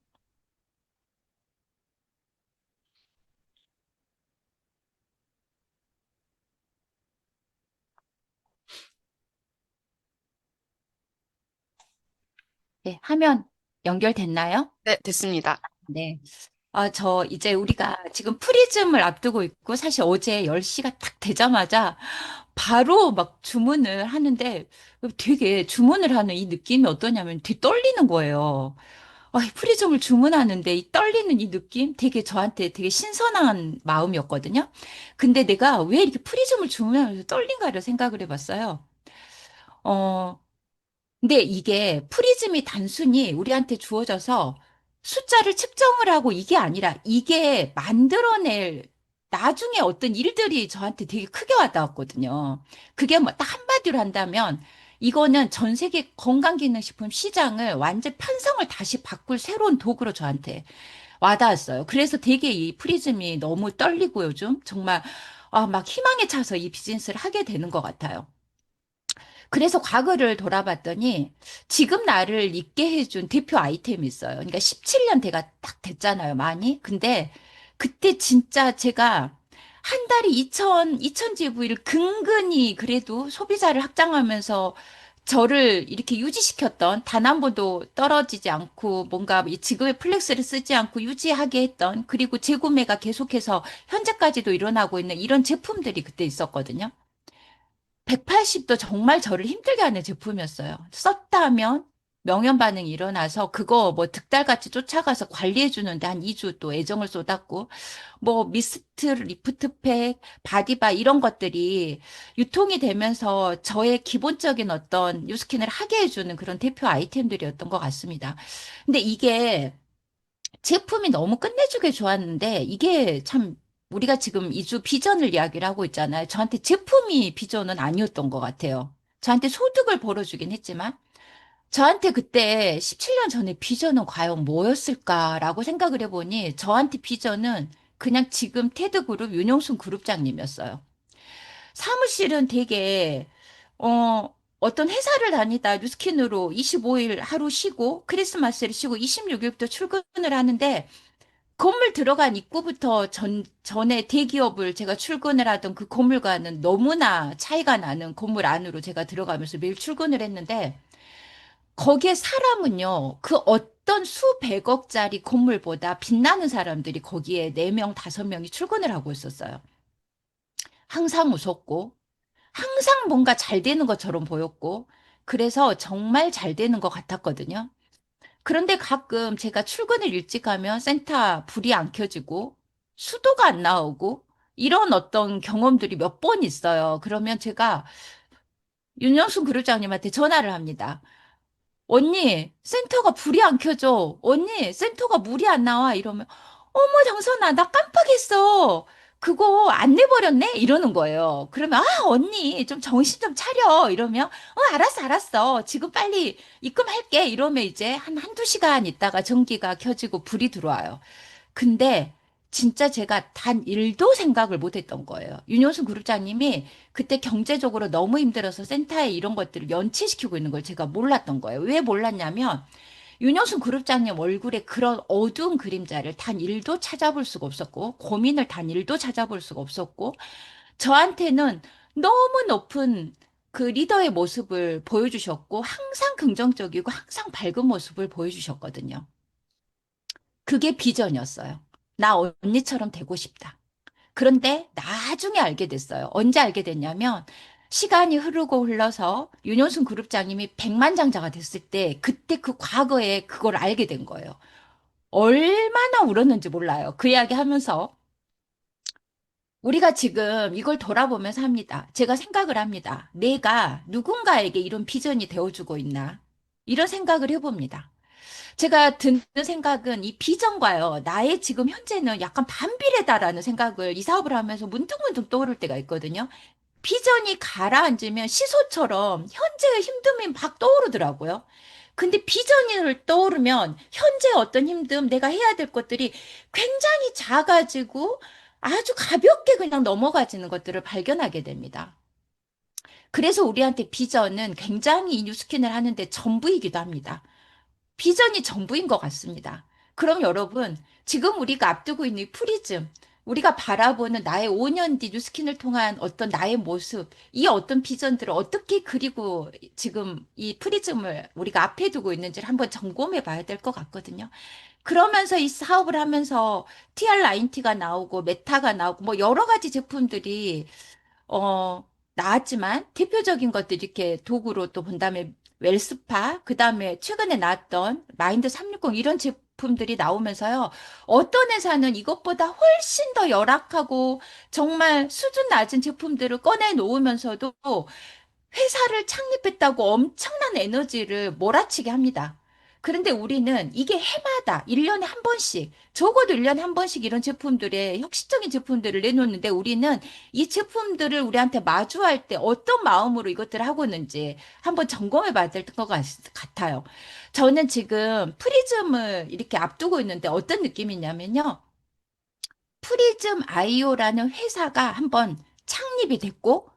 네, 화면 연결됐나요? 네, 됐습니다. 네. 저 이제 우리가 지금 프리즘을 앞두고 있고 사실 어제 10시가 딱 되자마자 바로 막 주문을 하는데 되게 주문을 하는 이 느낌이 어떠냐면 되게 떨리는 거예요. 이 프리즘을 주문하는데 이 떨리는 이 느낌 되게 저한테 되게 신선한 마음이었거든요. 근데 내가 왜 이렇게 프리즘을 주문하면서 떨린가를 생각을 해봤어요. 어, 근데 이게 프리즘이 단순히 우리한테 주어져서 숫자를 측정을 하고 이게 아니라 이게 만들어낼 나중에 어떤 일들이 저한테 되게 크게 와닿았거든요. 그게 뭐 딱 한마디로 한다면 이거는 전 세계 건강기능식품 시장을 완전 편성을 다시 바꿀 새로운 도구로 저한테 와닿았어요. 그래서 되게 이 프리즘이 너무 떨리고 요즘 정말 막 희망에 차서 이 비즈니스를 하게 되는 것 같아요. 그래서 과거를 돌아봤더니 지금 나를 있게 해준 대표 아이템이 있어요. 그러니까 17년 대가 딱 됐잖아요, 많이. 근데 그때 진짜 제가 한 달에 2천 GV를 근근히 그래도 소비자를 확장하면서 저를 이렇게 유지시켰던 단 한 번도 떨어지지 않고 뭔가 이 지금의 플렉스를 쓰지 않고 유지하게 했던 그리고 재구매가 계속해서 현재까지도 일어나고 있는 이런 제품들이 그때 있었거든요. 180도 정말 저를 힘들게 하는 제품이었어요. 썼다 하면 명현 반응이 일어나서 그거 뭐 득달같이 쫓아가서 관리해 주는데 한 2주 또 애정을 쏟았고 뭐 미스트, 리프트팩, 바디바 이런 것들이 유통이 되면서 저의 기본적인 어떤 뉴스킨을 하게 해주는 그런 대표 아이템들이었던 것 같습니다. 근데 이게 제품이 너무 끝내주게 좋았는데 이게 참 우리가 지금 이주 비전을 이야기를 하고 있잖아요. 저한테 제품이 비전은 아니었던 것 같아요. 저한테 소득을 벌어주긴 했지만 저한테 그때 17년 전에 비전은 과연 뭐였을까라고 생각을 해보니 저한테 비전은 그냥 지금 테드그룹 윤영순 그룹장님이었어요. 사무실은 되게 어떤 회사를 다니다 뉴스킨으로 25일 하루 쉬고 크리스마스를 쉬고 26일부터 출근을 하는데 건물 들어간 입구부터 전에 대기업을 제가 출근을 하던 그 건물과는 너무나 차이가 나는 건물 안으로 제가 들어가면서 매일 출근을 했는데 거기에 사람은요, 그 어떤 수백억짜리 건물보다 빛나는 사람들이 거기에 4명, 5명이 출근을 하고 있었어요. 항상 웃었고, 항상 뭔가 잘 되는 것처럼 보였고, 그래서 정말 잘 되는 것 같았거든요. 그런데 가끔 제가 출근을 일찍 하면 센터 불이 안 켜지고, 수도가 안 나오고, 이런 어떤 경험들이 몇 번 있어요. 그러면 제가 윤영순 그룹장님한테 전화를 합니다. 언니, 센터가 불이 안 켜져. 언니, 센터가 물이 안 나와. 이러면, 어머, 정선아, 나 깜빡했어. 그거 안 내버렸네? 이러는 거예요. 그러면, 언니, 좀 정신 좀 차려. 이러면, 알았어, 알았어. 지금 빨리 입금할게. 이러면 이제 한두 시간 있다가 전기가 켜지고 불이 들어와요. 근데 진짜 제가 단 1도 생각을 못 했던 거예요. 윤효순 그룹장님이 그때 경제적으로 너무 힘들어서 센터에 이런 것들을 연체시키고 있는 걸 제가 몰랐던 거예요. 왜 몰랐냐면 윤효순 그룹장님 얼굴에 그런 어두운 그림자를 단 1도 찾아볼 수가 없었고 고민을 단 1도 찾아볼 수가 없었고 저한테는 너무 높은 그 리더의 모습을 보여주셨고 항상 긍정적이고 항상 밝은 모습을 보여주셨거든요. 그게 비전이었어요. 나 언니처럼 되고 싶다. 그런데 나중에 알게 됐어요. 언제 알게 됐냐면 시간이 흐르고 흘러서 윤현순 그룹장님이 백만장자가 됐을 때 그때 그 과거에 그걸 알게 된 거예요. 얼마나 울었는지 몰라요. 그 이야기 하면서 우리가 지금 이걸 돌아보면서 합니다. 제가 생각을 합니다. 내가 누군가에게 이런 비전이 되어주고 있나? 이런 생각을 해봅니다. 제가 드는 생각은 이 비전과요, 나의 지금 현재는 약간 반비례다라는 생각을 이 사업을 하면서 문득문득 떠오를 때가 있거든요. 비전이 가라앉으면 시소처럼 현재의 힘듦이 막 떠오르더라고요. 근데 비전을 떠오르면 현재 어떤 힘듦, 내가 해야 될 것들이 굉장히 작아지고 아주 가볍게 그냥 넘어가지는 것들을 발견하게 됩니다. 그래서 우리한테 비전은 굉장히 이 뉴스킨을 하는데 전부이기도 합니다. 비전이 전부인 것 같습니다. 그럼 여러분, 지금 우리가 앞두고 있는 이 프리즘, 우리가 바라보는 나의 5년 뒤 뉴스킨을 통한 어떤 나의 모습, 이 어떤 비전들을 어떻게 그리고 지금 이 프리즘을 우리가 앞에 두고 있는지를 한번 점검해 봐야 될 것 같거든요. 그러면서 이 사업을 하면서 TR9T가 나오고 메타가 나오고 뭐 여러 가지 제품들이 나왔지만 대표적인 것들 이렇게 도구로 또 본다음에 웰스파, 그다음에 최근에 나왔던 마인드 360 이런 제품들이 나오면서요. 어떤 회사는 이것보다 훨씬 더 열악하고 정말 수준 낮은 제품들을 꺼내 놓으면서도 회사를 창립했다고 엄청난 에너지를 몰아치게 합니다. 그런데 우리는 이게 해마다 1년에 한 번씩, 적어도 1년에 한 번씩 이런 제품들의 혁신적인 제품들을 내놓는데 우리는 이 제품들을 우리한테 마주할 때 어떤 마음으로 이것들을 하고 있는지 한번 점검해 봐야 될 것 같아요. 저는 지금 프리즘을 이렇게 앞두고 있는데 어떤 느낌이냐면요. 프리즘 아이오라는 회사가 한번 창립이 됐고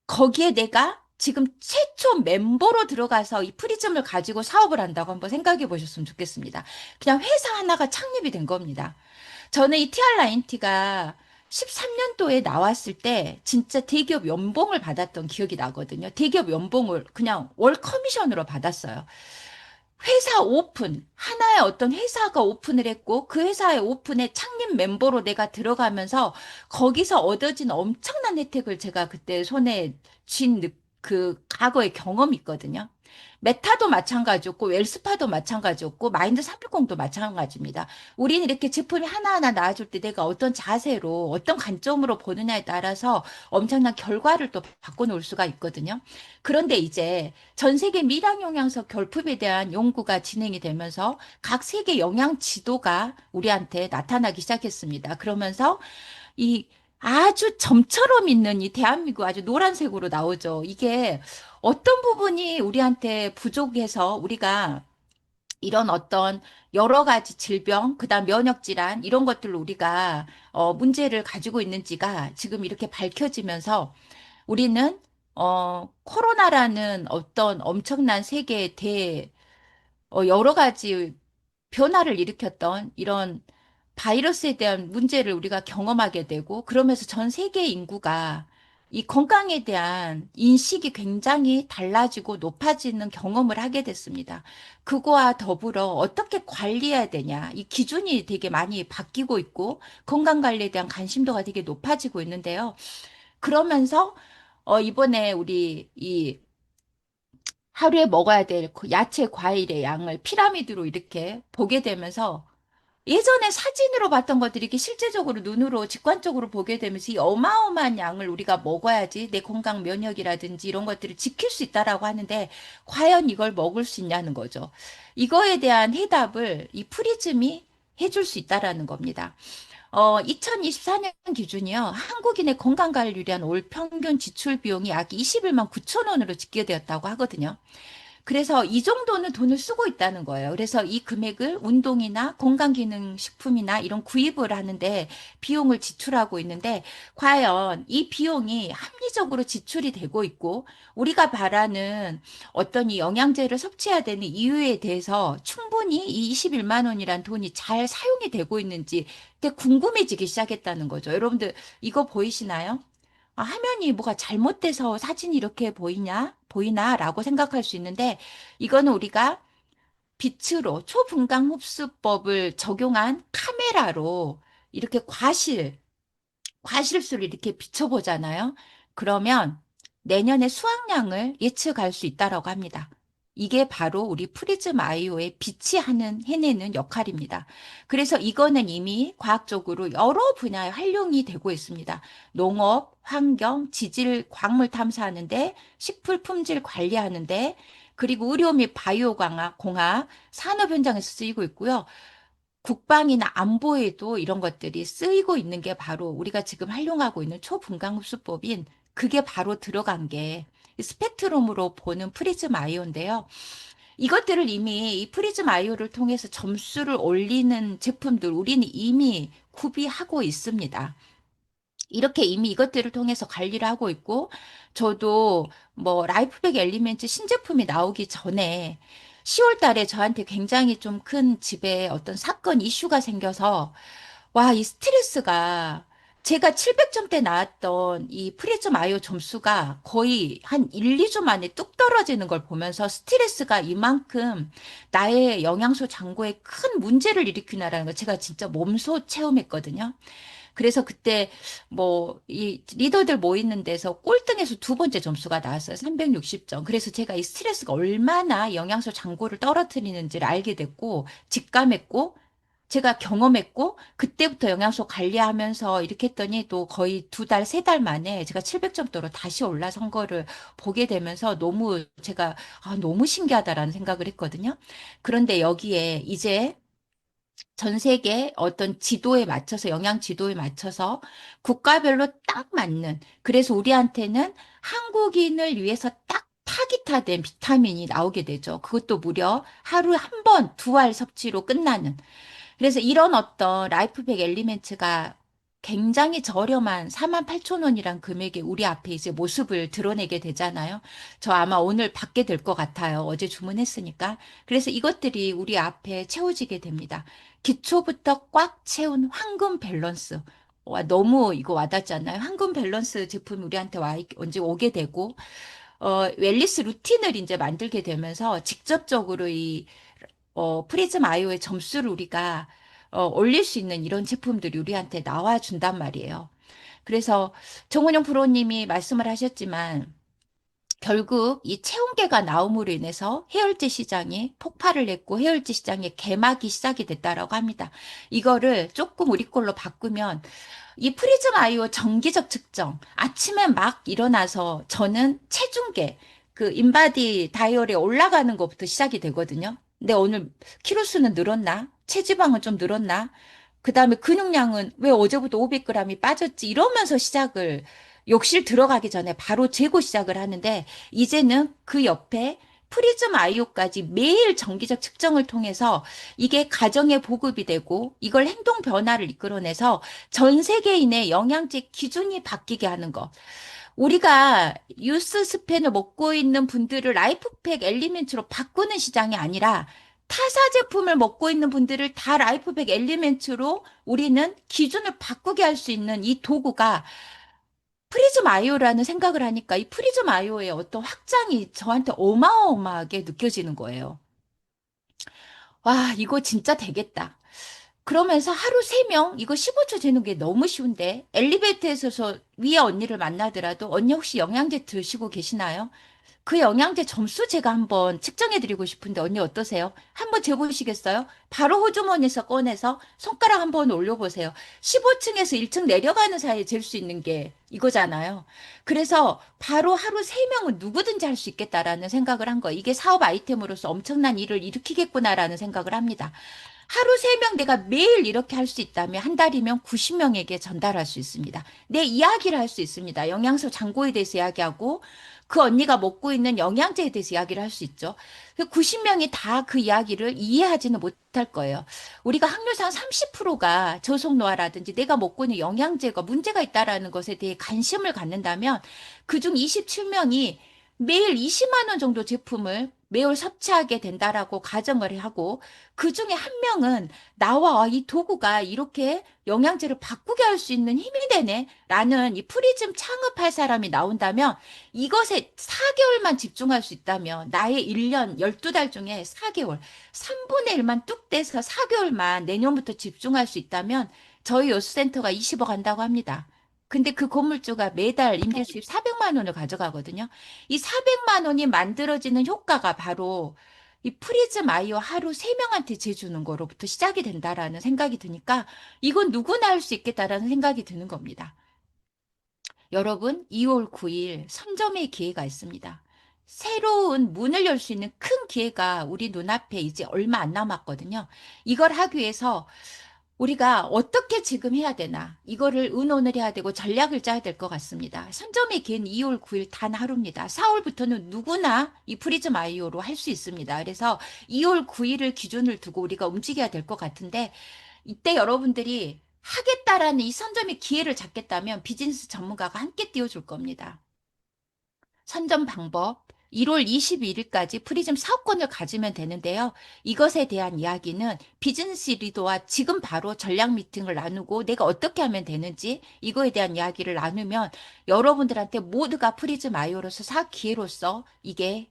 거기에 내가 지금 최초 멤버로 들어가서 이 프리즘을 가지고 사업을 한다고 한번 생각해 보셨으면 좋겠습니다. 그냥 회사 하나가 창립이 된 겁니다. 저는 이 TR90가 13년도에 나왔을 때 진짜 대기업 연봉을 받았던 기억이 나거든요. 대기업 연봉을 그냥 월 커미션으로 받았어요. 회사 오픈, 하나의 어떤 회사가 오픈을 했고 그 회사의 오픈에 창립 멤버로 내가 들어가면서 거기서 얻어진 엄청난 혜택을 제가 그때 손에 쥔 그 과거의 경험이 있거든요. 메타도 마찬가지였고 웰스파도 마찬가지였고 마인드 360도 마찬가지입니다. 우리는 이렇게 제품이 하나하나 나와줄 때 내가 어떤 자세로 어떤 관점으로 보느냐에 따라서 엄청난 결과를 또 바꿔놓을 수가 있거든요. 그런데 이제 전 세계 미량 영양소 결핍에 대한 연구가 진행이 되면서 각 세계 영양 지도가 우리한테 나타나기 시작했습니다. 그러면서 이 아주 점처럼 있는 이 대한민국 아주 노란색으로 나오죠. 이게 어떤 부분이 우리한테 부족해서 우리가 이런 어떤 여러 가지 질병, 그다음 면역 질환 이런 것들로 우리가 문제를 가지고 있는지가 지금 이렇게 밝혀지면서 우리는 코로나라는 어떤 엄청난 세계의 여러 가지 변화를 일으켰던 이런 바이러스에 대한 문제를 우리가 경험하게 되고 그러면서 전 세계 인구가 이 건강에 대한 인식이 굉장히 달라지고 높아지는 경험을 하게 됐습니다. 그거와 더불어 어떻게 관리해야 되냐, 이 기준이 되게 많이 바뀌고 있고 건강 관리에 대한 관심도가 되게 높아지고 있는데요. 그러면서 이번에 우리 이 하루에 먹어야 될 그 야채, 과일의 양을 피라미드로 이렇게 보게 되면서 예전에 사진으로 봤던 것들이 이렇게 실제적으로 눈으로 직관적으로 보게 되면서 이 어마어마한 양을 우리가 먹어야지 내 건강 면역이라든지 이런 것들을 지킬 수 있다라고 하는데 과연 이걸 먹을 수 있냐는 거죠. 이거에 대한 해답을 이 프리즘이 해줄 수 있다라는 겁니다. 2024년 기준이요. 한국인의 건강관리를 위한 올 평균 지출 비용이 약 21만 9천 원으로 집계되었다고 하거든요. 그래서 이 정도는 돈을 쓰고 있다는 거예요. 그래서 이 금액을 운동이나 건강기능식품이나 이런 구입을 하는데 비용을 지출하고 있는데 과연 이 비용이 합리적으로 지출이 되고 있고 우리가 바라는 어떤 이 영양제를 섭취해야 되는 이유에 대해서 충분히 이 21만 원이란 돈이 잘 사용이 되고 있는지 되게 궁금해지기 시작했다는 거죠. 여러분들 이거 보이시나요? 화면이 뭐가 잘못돼서 사진이 이렇게 보이나라고 생각할 수 있는데, 이거는 우리가 빛으로 초분광 흡수법을 적용한 카메라로 이렇게 과실수를 이렇게 비춰보잖아요. 그러면 내년에 수확량을 예측할 수 있다라고 합니다. 이게 바로 우리 프리즘 아이오의 빛이 해내는 역할입니다. 그래서 이거는 이미 과학적으로 여러 분야에 활용이 되고 있습니다. 농업, 환경, 지질, 광물 탐사하는데, 식품 품질 관리하는데, 그리고 의료 및 바이오 공학, 산업 현장에서 쓰이고 있고요. 국방이나 안보에도 이런 것들이 쓰이고 있는 게 바로 우리가 지금 활용하고 있는 초분광흡수법인 그게 바로 들어간 게 스펙트럼으로 보는 프리즘 아이오인데요. 이것들을 이미 이 프리즘 아이오를 통해서 점수를 올리는 제품들 우리는 이미 구비하고 있습니다. 이렇게 이미 이것들을 통해서 관리를 하고 있고, 저도 뭐 라이프백 엘리멘트 신제품이 나오기 전에 10월 달에 저한테 굉장히 좀 큰 집에 어떤 사건 이슈가 생겨서, 와, 이 스트레스가 제가 700점대 나왔던 이 프리즘 아이오 점수가 거의 한 1, 2주 만에 뚝 떨어지는 걸 보면서 스트레스가 이만큼 나의 영양소 장고에 큰 문제를 일으키나라는 걸 제가 진짜 몸소 체험했거든요. 그래서 그때 뭐 이 리더들 모이는 데서 꼴등에서 두 번째 점수가 나왔어요. 360점. 그래서 제가 이 스트레스가 얼마나 영양소 잔고를 떨어뜨리는지를 알게 됐고 직감했고 제가 경험했고, 그때부터 영양소 관리하면서 이렇게 했더니 또 거의 2달, 3달 만에 제가 700점대로 다시 올라선 거를 보게 되면서 너무 제가, 너무 신기하다라는 생각을 했거든요. 그런데 여기에 이제 전 세계 어떤 지도에 맞춰서, 영양 지도에 맞춰서 국가별로 딱 맞는, 그래서 우리한테는 한국인을 위해서 딱 타깃화된 비타민이 나오게 되죠. 그것도 무려 하루에 한 번, 2알 섭취로 끝나는. 그래서 이런 어떤 라이프백 엘리멘트가 굉장히 저렴한 48,000원이란 금액에 우리 앞에 이제 모습을 드러내게 되잖아요. 저 아마 오늘 받게 될 것 같아요. 어제 주문했으니까. 그래서 이것들이 우리 앞에 채워지게 됩니다. 기초부터 꽉 채운 황금 밸런스. 와, 너무 이거 와닿잖아요. 황금 밸런스 제품이 우리한테 언제 오게 되고, 웰니스 루틴을 이제 만들게 되면서 직접적으로 프리즘 아이오의 점수를 우리가 올릴 수 있는 이런 제품들이 우리한테 나와준단 말이에요. 그래서 정은영 프로님이 말씀을 하셨지만 결국 이 체온계가 나옴으로 인해서 해열제 시장이 폭발을 했고 해열제 시장의 개막이 시작이 됐다라고 합니다. 이거를 조금 우리 걸로 바꾸면 이 프리즘 아이오 정기적 측정, 아침에 막 일어나서 저는 체중계, 그 인바디 다이얼에 올라가는 것부터 시작이 되거든요. 근데 오늘 키로수는 늘었나? 체지방은 좀 늘었나? 그 다음에 근육량은 왜 어제부터 500g이 빠졌지? 이러면서 시작을, 욕실 들어가기 전에 바로 재고 시작을 하는데, 이제는 그 옆에 프리즘 아이오까지 매일 정기적 측정을 통해서 이게 가정에 보급이 되고 이걸 행동 변화를 이끌어내서 전 세계인의 영양제 기준이 바뀌게 하는 거. 우리가 유스 스펜을 먹고 있는 분들을 라이프팩 엘리멘트로 바꾸는 시장이 아니라 타사 제품을 먹고 있는 분들을 다 라이프팩 엘리멘트로 우리는 기준을 바꾸게 할 수 있는 이 도구가 프리즘 아이오라는 생각을 하니까 이 프리즘 아이오의 어떤 확장이 저한테 어마어마하게 느껴지는 거예요. 와, 이거 진짜 되겠다. 그러면서 하루 3명, 이거 15초 재는 게 너무 쉬운데, 엘리베이터에서 위에 언니를 만나더라도, 언니 혹시 영양제 드시고 계시나요? 그 영양제 점수 제가 한번 측정해드리고 싶은데, 언니 어떠세요? 한번 재보시겠어요? 바로 호주머니에서 꺼내서 손가락 한번 올려보세요. 15층에서 1층 내려가는 사이에 잴 수 있는 게 이거잖아요. 그래서 바로 하루 3명은 누구든지 할 수 있겠다라는 생각을 한 거예요. 이게 사업 아이템으로서 엄청난 일을 일으키겠구나라는 생각을 합니다. 하루 3명 내가 매일 이렇게 할 수 있다면 한 달이면 90명에게 전달할 수 있습니다. 내 이야기를 할 수 있습니다. 영양소 잔고에 대해서 이야기하고 그 언니가 먹고 있는 영양제에 대해서 이야기를 할 수 있죠. 90명이 다 그 이야기를 이해하지는 못할 거예요. 우리가 확률상 30%가 저속노화라든지 내가 먹고 있는 영양제가 문제가 있다라는 것에 대해 관심을 갖는다면 그중 27명이 매일 20만 원 정도 제품을 매일 섭취하게 된다라고 가정을 하고 그 중에 한 명은 나와 이 도구가 이렇게 영양제를 바꾸게 할 수 있는 힘이 되네 라는 이 프리즘 창업할 사람이 나온다면 이것에 4개월만 집중할 수 있다면 나의 1년 12달 중에 4개월 3분의 1만 뚝 떼서 4개월만 내년부터 집중할 수 있다면 저희 요수센터가 20억 한다고 합니다. 근데 그 건물주가 매달 임대 수입 400만 원을 가져가거든요. 이 400만 원이 만들어지는 효과가 바로 이 프리즘 아이오 하루 3명한테 재주는 거로부터 시작이 된다라는 생각이 드니까 이건 누구나 할 수 있겠다라는 생각이 드는 겁니다. 여러분, 2월 9일 선점의 기회가 있습니다. 새로운 문을 열 수 있는 큰 기회가 우리 눈앞에 이제 얼마 안 남았거든요. 이걸 하기 위해서 우리가 어떻게 지금 해야 되나 이거를 의논을 해야 되고 전략을 짜야 될 것 같습니다. 선점의 기회는 2월 9일 단 하루입니다. 4월부터는 누구나 이 프리즘 아이오로 할 수 있습니다. 그래서 2월 9일을 기준을 두고 우리가 움직여야 될 것 같은데 이때 여러분들이 하겠다라는 이 선점의 기회를 잡겠다면 비즈니스 전문가가 함께 띄워줄 겁니다. 선점 방법 1월 21일까지 프리즘 사업권을 가지면 되는데요. 이것에 대한 이야기는 비즈니스 리더와 지금 바로 전략 미팅을 나누고 내가 어떻게 하면 되는지 이거에 대한 이야기를 나누면 여러분들한테 모두가 프리즘 아이오로서 사업 기회로서 이게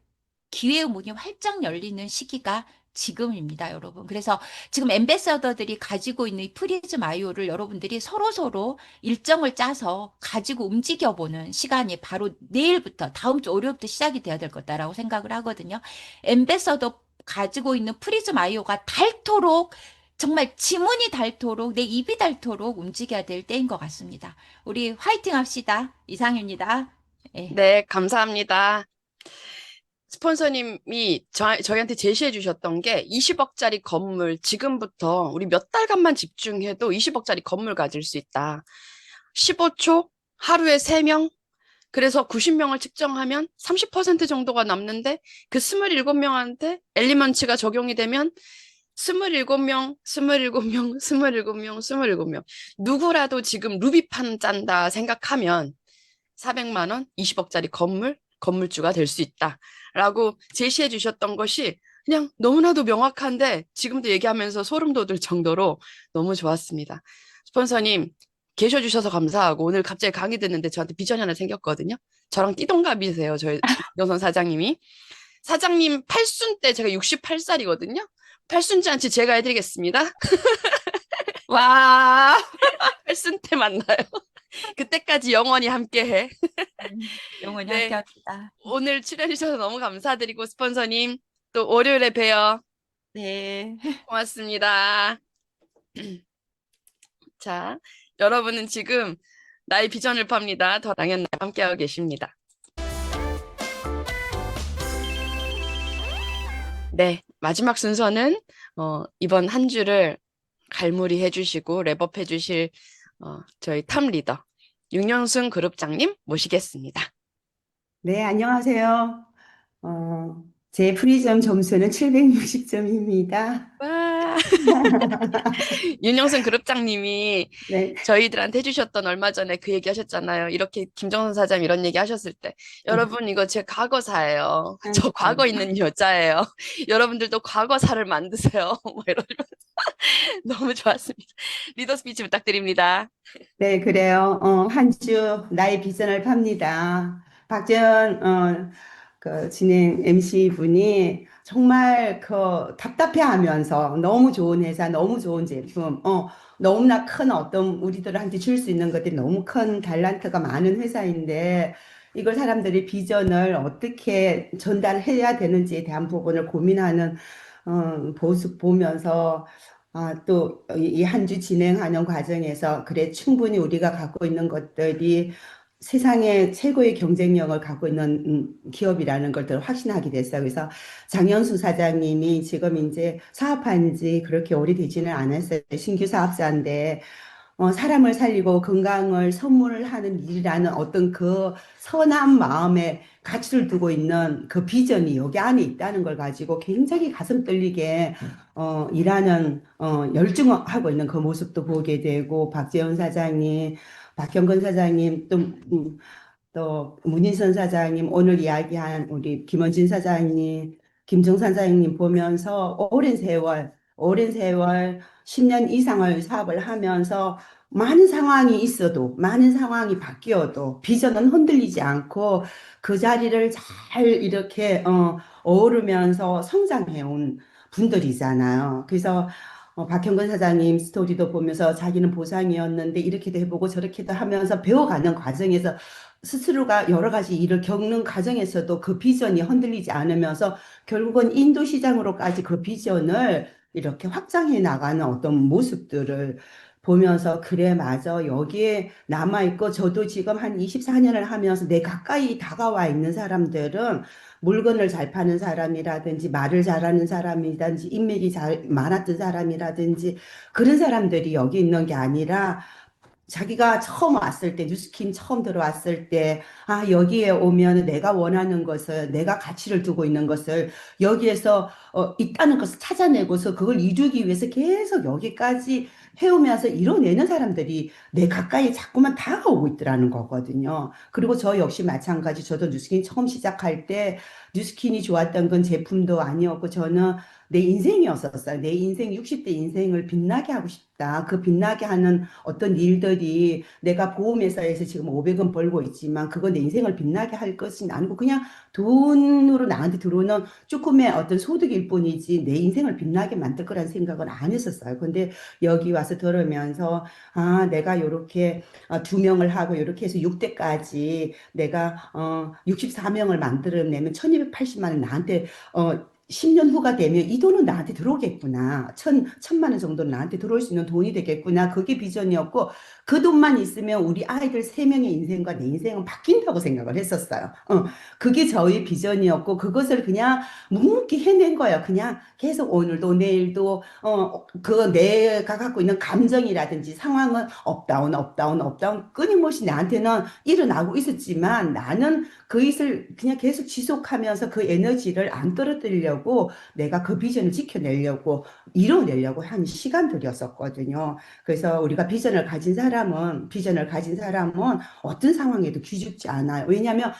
기회의 문이 활짝 열리는 시기가 지금입니다, 여러분. 그래서 지금 엠베서더들이 가지고 있는 이 프리즘 아이오를 여러분들이 서로서로 일정을 짜서 가지고 움직여보는 시간이 바로 내일부터 다음 주 월요일부터 시작이 돼야 될 거다라고 생각을 하거든요. 엠베서더 가지고 있는 프리즘 아이오가 닳도록 정말 지문이 닳도록 내 입이 닳도록 움직여야 될 때인 것 같습니다. 우리 화이팅 합시다. 이상입니다. 예. 네, 감사합니다. 스폰서님이 저희한테 제시해 주셨던 게 20억짜리 건물 지금부터 우리 몇 달간만 집중해도 20억짜리 건물 가질 수 있다. 15초 하루에 3명 그래서 90명을 측정하면 30% 정도가 남는데 그 27명한테 엘리먼츠가 적용이 되면 27명, 27명, 27명, 27명 누구라도 지금 루비판 짠다 생각하면 400만 원, 20억짜리 건물주가 될 수 있다라고 제시해 주셨던 것이 그냥 너무나도 명확한데 지금도 얘기하면서 소름 돋을 정도로 너무 좋았습니다. 스폰서님 계셔 주셔서 감사하고 오늘 갑자기 강의 듣는데 저한테 비전이 하나 생겼거든요. 저랑 띠동갑이세요. 저희 김정선 사장님이. 사장님 팔순 때 제가 68살이거든요. 팔순 잔치 제가 해드리겠습니다. 와, 팔순 때 만나요. 그때까지 영원히 함께해. 영원히 네. 함께 합시다. 오늘 출연해주셔서 너무 감사드리고 스폰서님 또 월요일에 봬요. 네. 고맙습니다. 자, 여러분은 지금 나의 비전을 팝니다. 더 당연히 함께하고 계십니다. 네, 마지막 순서는 이번 한 주를 갈무리 해주시고 랩업 해주실 저희 탑 리더 윤영순 그룹장님 모시겠습니다. 네, 안녕하세요. 제 프리즘 점수는 760점입니다. 와. 윤영순 그룹장님이 네, 저희들한테 해주셨던 얼마 전에 그 얘기 하셨잖아요. 이렇게 김정선 사장 이런 얘기 하셨을 때 여러분 이거 제 과거사예요. 저 과거 있는 여자예요. 여러분들도 과거사를 만드세요. 뭐 이러면서 너무 좋았습니다. 리더 스피치 부탁드립니다. 네, 그래요. 한 주 나의 비전을 팝니다. 박재현 그 진행 MC 분이 정말 그 답답해하면서 너무 좋은 회사, 너무 좋은 제품, 너무나 큰 어떤 우리들한테 줄 수 있는 것들이 너무 큰 달란트가 많은 회사인데 이걸 사람들이 비전을 어떻게 전달해야 되는지에 대한 부분을 고민하는 모습 보면서 또 이 한 주 진행하는 과정에서 그래 충분히 우리가 갖고 있는 것들이 세상의 최고의 경쟁력을 갖고 있는 기업이라는 걸 더 확신하게 됐어요. 그래서 장현수 사장님이 지금 이제 사업한 지 그렇게 오래되지는 않았어요. 신규 사업자인데 사람을 살리고 건강을 선물하는 일이라는 어떤 그 선한 마음에 가치를 두고 있는 그 비전이 여기 안에 있다는 걸 가지고 굉장히 가슴 떨리게 일하는 열중하고 있는 그 모습도 보게 되고 박재현 사장님, 박형근 사장님 또 문인선 사장님 오늘 이야기한 우리 김원진 사장님, 김정산 사장님 보면서 오랜 세월 10년 이상을 사업을 하면서 많은 상황이 있어도, 많은 상황이 바뀌어도 비전은 흔들리지 않고 그 자리를 잘 이렇게 어우르면서 성장해온 분들이잖아요. 그래서 박형근 사장님 스토리도 보면서 자기는 보상이었는데 이렇게도 해보고 저렇게도 하면서 배워가는 과정에서 스스로가 여러 가지 일을 겪는 과정에서도 그 비전이 흔들리지 않으면서 결국은 인도 시장으로까지 그 비전을 이렇게 확장해 나가는 어떤 모습들을 보면서 그래 맞아 여기에 남아있고 저도 지금 한 24년을 하면서 내 가까이 다가와 있는 사람들은 물건을 잘 파는 사람이라든지 말을 잘하는 사람이라든지 인맥이 잘 많았던 사람이라든지 그런 사람들이 여기 있는 게 아니라 자기가 처음 왔을 때, 뉴스킨 처음 들어왔을 때, 여기에 오면 내가 원하는 것을, 내가 가치를 두고 있는 것을 여기에서 있다는 것을 찾아내고서 그걸 이루기 위해서 계속 여기까지 해오면서 이뤄내는 사람들이 내 가까이 자꾸만 다가오고 있더라는 거거든요. 그리고 저 역시 마찬가지. 저도 뉴스킨 처음 시작할 때 뉴스킨이 좋았던 건 제품도 아니었고 저는 내 인생이었었어요. 내 인생, 60대 인생을 빛나게 하고 싶다. 그 빛나게 하는 어떤 일들이 내가 보험회사에서 지금 500원 벌고 있지만 그거 내 인생을 빛나게 할 것은 아니고 그냥 돈으로 나한테 들어오는 조금의 어떤 소득일 뿐이지 내 인생을 빛나게 만들 거란 생각은 안 했었어요. 근데 여기 와서 들으면서 내가 요렇게 2명을 하고 요렇게 해서 6대까지 내가 64명을 만들어내면 1280만 원 나한테 10년 후가 되면 이 돈은 나한테 들어오겠구나. 천만 원 정도는 나한테 들어올 수 있는 돈이 되겠구나. 그게 비전이었고, 그 돈만 있으면 우리 아이들 세 명의 인생과 내 인생은 바뀐다고 생각을 했었어요. 그게 저의 비전이었고, 그것을 그냥 묵묵히 해낸 거예요. 그냥 계속 오늘도 내일도, 그 내가 갖고 있는 감정이라든지 상황은 업다운, 업다운, 업다운 끊임없이 나한테는 일어나고 있었지만 나는 그 일을 그냥 계속 지속하면서 그 에너지를 안 떨어뜨리려고 내가 그 비전을 지켜내려고 이뤄내려고 한 시간들이었었거든요. 그래서 우리가 비전을 가진 사람은 어떤 상황에도 기죽지 않아요. 왜냐하면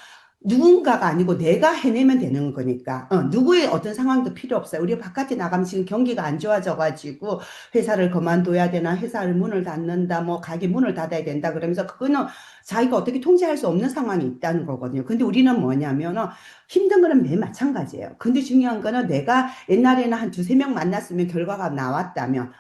누군가가 아니고 내가 해내면 되는 거니까. 누구의 어떤 상황도 필요 없어요. 우리 바깥에 나가면 지금 경기가 안 좋아져가지고 회사를 그만둬야 되나, 회사를 문을 닫는다, 뭐 가게 문을 닫아야 된다 그러면서 그거는 자기가 어떻게 통제할 수 없는 상황이 있다는 거거든요. 근데 우리는 뭐냐면은 힘든 거는 매 마찬가지예요. 근데 중요한 거는 내가 옛날에는 한 두세 명 만났으면 결과가 나왔다면,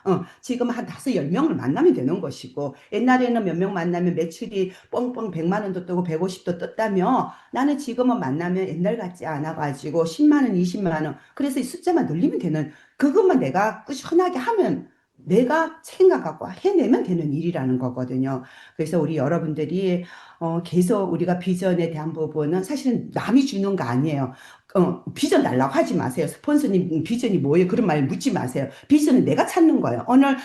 지금 한 다섯, 열 명을 만나면 되는 것이고, 옛날에는 몇 명 만나면 매출이 뻥뻥 100만 원도 뜨고 150도 떴다며, 나는 지금은 만나면 옛날 같지 않아가지고 10만 원, 20만 원. 그래서 이 숫자만 늘리면 되는, 그것만 내가 꾸준하게 하면 내가 생각하고 해내면 되는 일이라는 거거든요. 그래서 우리 여러분들이 계속 우리가 비전에 대한 부분은 사실은 남이 주는 거 아니에요. 비전 달라고 하지 마세요. 스폰서님 비전이 뭐예요? 그런 말 묻지 마세요. 비전은 내가 찾는 거예요. 오늘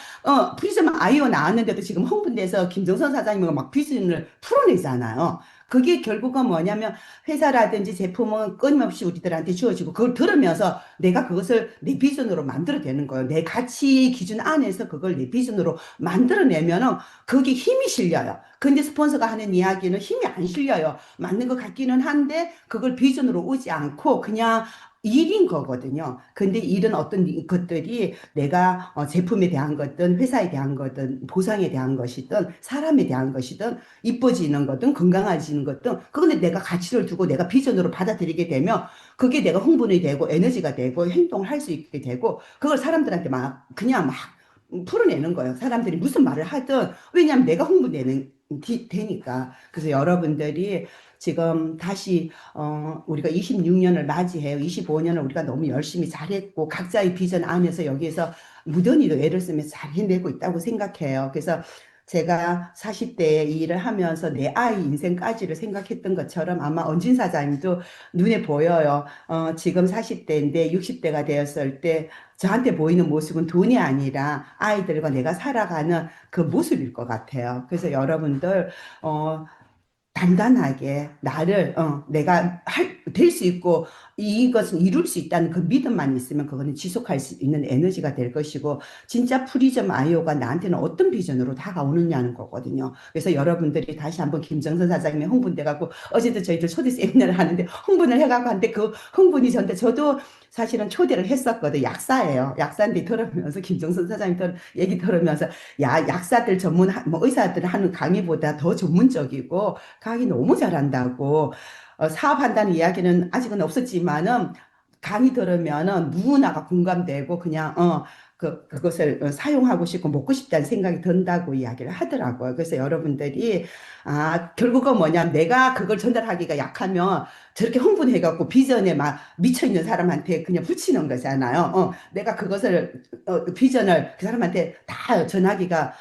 프리즘 아이오 나왔는데도 지금 홍보대에서 김정선 사장님이 막 비전을 풀어내잖아요. 그게 결국은 뭐냐면 회사라든지 제품은 끊임없이 우리들한테 주어지고 그걸 들으면서 내가 그것을 내 비전으로 만들어내는 거예요. 내 가치 기준 안에서 그걸 내 비전으로 만들어내면은 그게 힘이 실려요. 근데 스폰서가 하는 이야기는 힘이 안 실려요. 맞는 것 같기는 한데 그걸 비전으로 오지 않고 그냥 일인 거거든요. 근데 일은 어떤 것들이 내가 제품에 대한 것든 회사에 대한 것든 보상에 대한 것이든 사람에 대한 것이든 이뻐지는 것든 건강해지는 것든 그건데 내가 가치를 두고 내가 비전으로 받아들이게 되면 그게 내가 흥분이 되고 에너지가 되고 행동을 할 수 있게 되고 그걸 사람들한테 막 그냥 막 풀어내는 거예요. 사람들이 무슨 말을 하든 왜냐하면 내가 흥분되는 되니까. 그래서 여러분들이 지금 다시 우리가 26년을 맞이해요. 25년을 우리가 너무 열심히 잘했고 각자의 비전 안에서 여기에서 무던히도 애를 쓰면서 잘 해내고 있다고 생각해요. 그래서 제가 40대에 이 일을 하면서 내 아이 인생까지를 생각했던 것처럼 아마 언진 사장님도 눈에 보여요. 지금 40대인데 60대가 되었을 때 저한테 보이는 모습은 돈이 아니라 아이들과 내가 살아가는 그 모습일 것 같아요. 그래서 여러분들, 단단하게 나를 내가 될 수 있고 이것은 이룰 수 있다는 그 믿음만 있으면 그거는 지속할 수 있는 에너지가 될 것이고 진짜 프리즘 아이오가 나한테는 어떤 비전으로 다가오느냐는 거거든요. 그래서 여러분들이 다시 한번 김정선 사장님이 흥분돼 갖고 어제도 저희들 초대 세미나를 하는데 흥분을 해갖고 한데 그 흥분이 전데 저도 사실은 초대를 했었거든. 약사예요. 약사인데 들으면서 김정선 사장님 얘기 들으면서 야 약사들 전문 뭐 의사들 하는 강의보다 더 전문적이고 강의 너무 잘한다고 사업한다는 이야기는 아직은 없었지만은 강의 들으면은 누구나가 공감되고 그냥 그것을 사용하고 싶고 먹고 싶다는 생각이 든다고 이야기를 하더라고요. 그래서 여러분들이 결국은 뭐냐 내가 그걸 전달하기가 약하면 저렇게 흥분해갖고 비전에 막 미쳐있는 사람한테 그냥 붙이는 거잖아요. 내가 그것을 비전을 그 사람한테 다 전하기가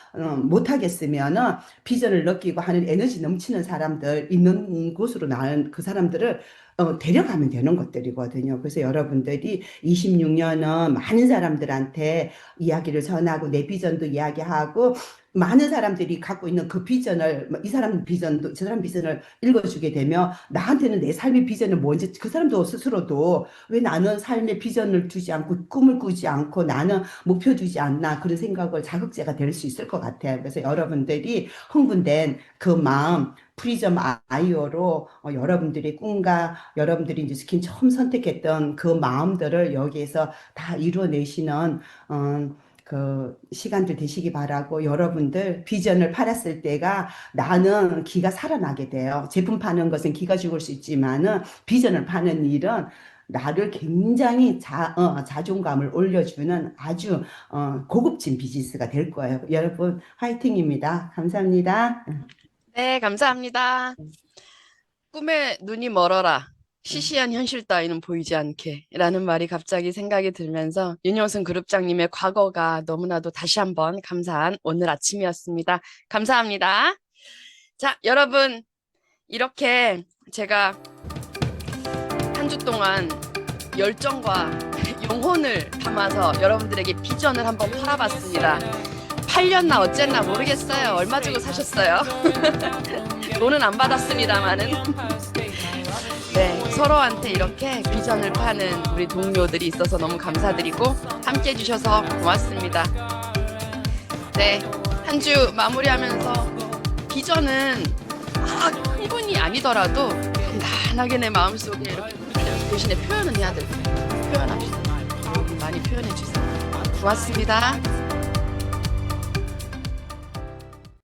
못하겠으면은 비전을 느끼고 하는 에너지 넘치는 사람들 있는 곳으로 나는 그 사람들을 데려가면 되는 것들이거든요. 그래서 여러분들이 26년은 많은 사람들한테 이야기를 전하고 내 비전도 이야기하고 많은 사람들이 갖고 있는 그 비전을 이 사람 비전도 저 사람 비전을 읽어주게 되면 나한테는 내 삶의 비전은 뭔지 그 사람도 스스로도 왜 나는 삶의 비전을 두지 않고 꿈을 꾸지 않고 나는 목표 두지 않나 그런 생각을 자극제가 될 수 있을 것 같아요. 그래서 여러분들이 흥분된 그 마음 프리즘 아이오로 여러분들의 꿈과 여러분들이 이제 스킨 처음 선택했던 그 마음들을 여기에서 다 이루어내시는 그 시간들 되시기 바라고 여러분들 비전을 팔았을 때가 나는 기가 살아나게 돼요. 제품 파는 것은 기가 죽을 수 있지만은 비전을 파는 일은 나를 굉장히 자존감을 올려주는 아주 고급진 비즈니스가 될 거예요. 여러분 화이팅입니다. 감사합니다. 네, 감사합니다. 꿈에 눈이 멀어라. 시시한 현실 따위는 보이지 않게 라는 말이 갑자기 생각이 들면서 윤영승 그룹장님의 과거가 너무나도 다시 한번 감사한 오늘 아침이었습니다. 감사합니다. 자, 여러분, 이렇게 제가 한 주 동안 열정과 영혼을 담아서 여러분들에게 비전을 한번 팔아봤습니다. 팔렸나 어쨌나 모르겠어요. 얼마 주고 사셨어요? 돈은 안 받았습니다만은. 네, 서로한테 이렇게 비전을 파는 우리 동료들이 있어서 너무 감사드리고 함께 해주셔서 고맙습니다. 네, 한 주 마무리하면서 비전은 큰 분이 아니더라도 단단하게 내 마음속에 이렇게 대신에 표현은 해야 될 거예요. 표현합시다. 많이 표현해 주세요. 고맙습니다.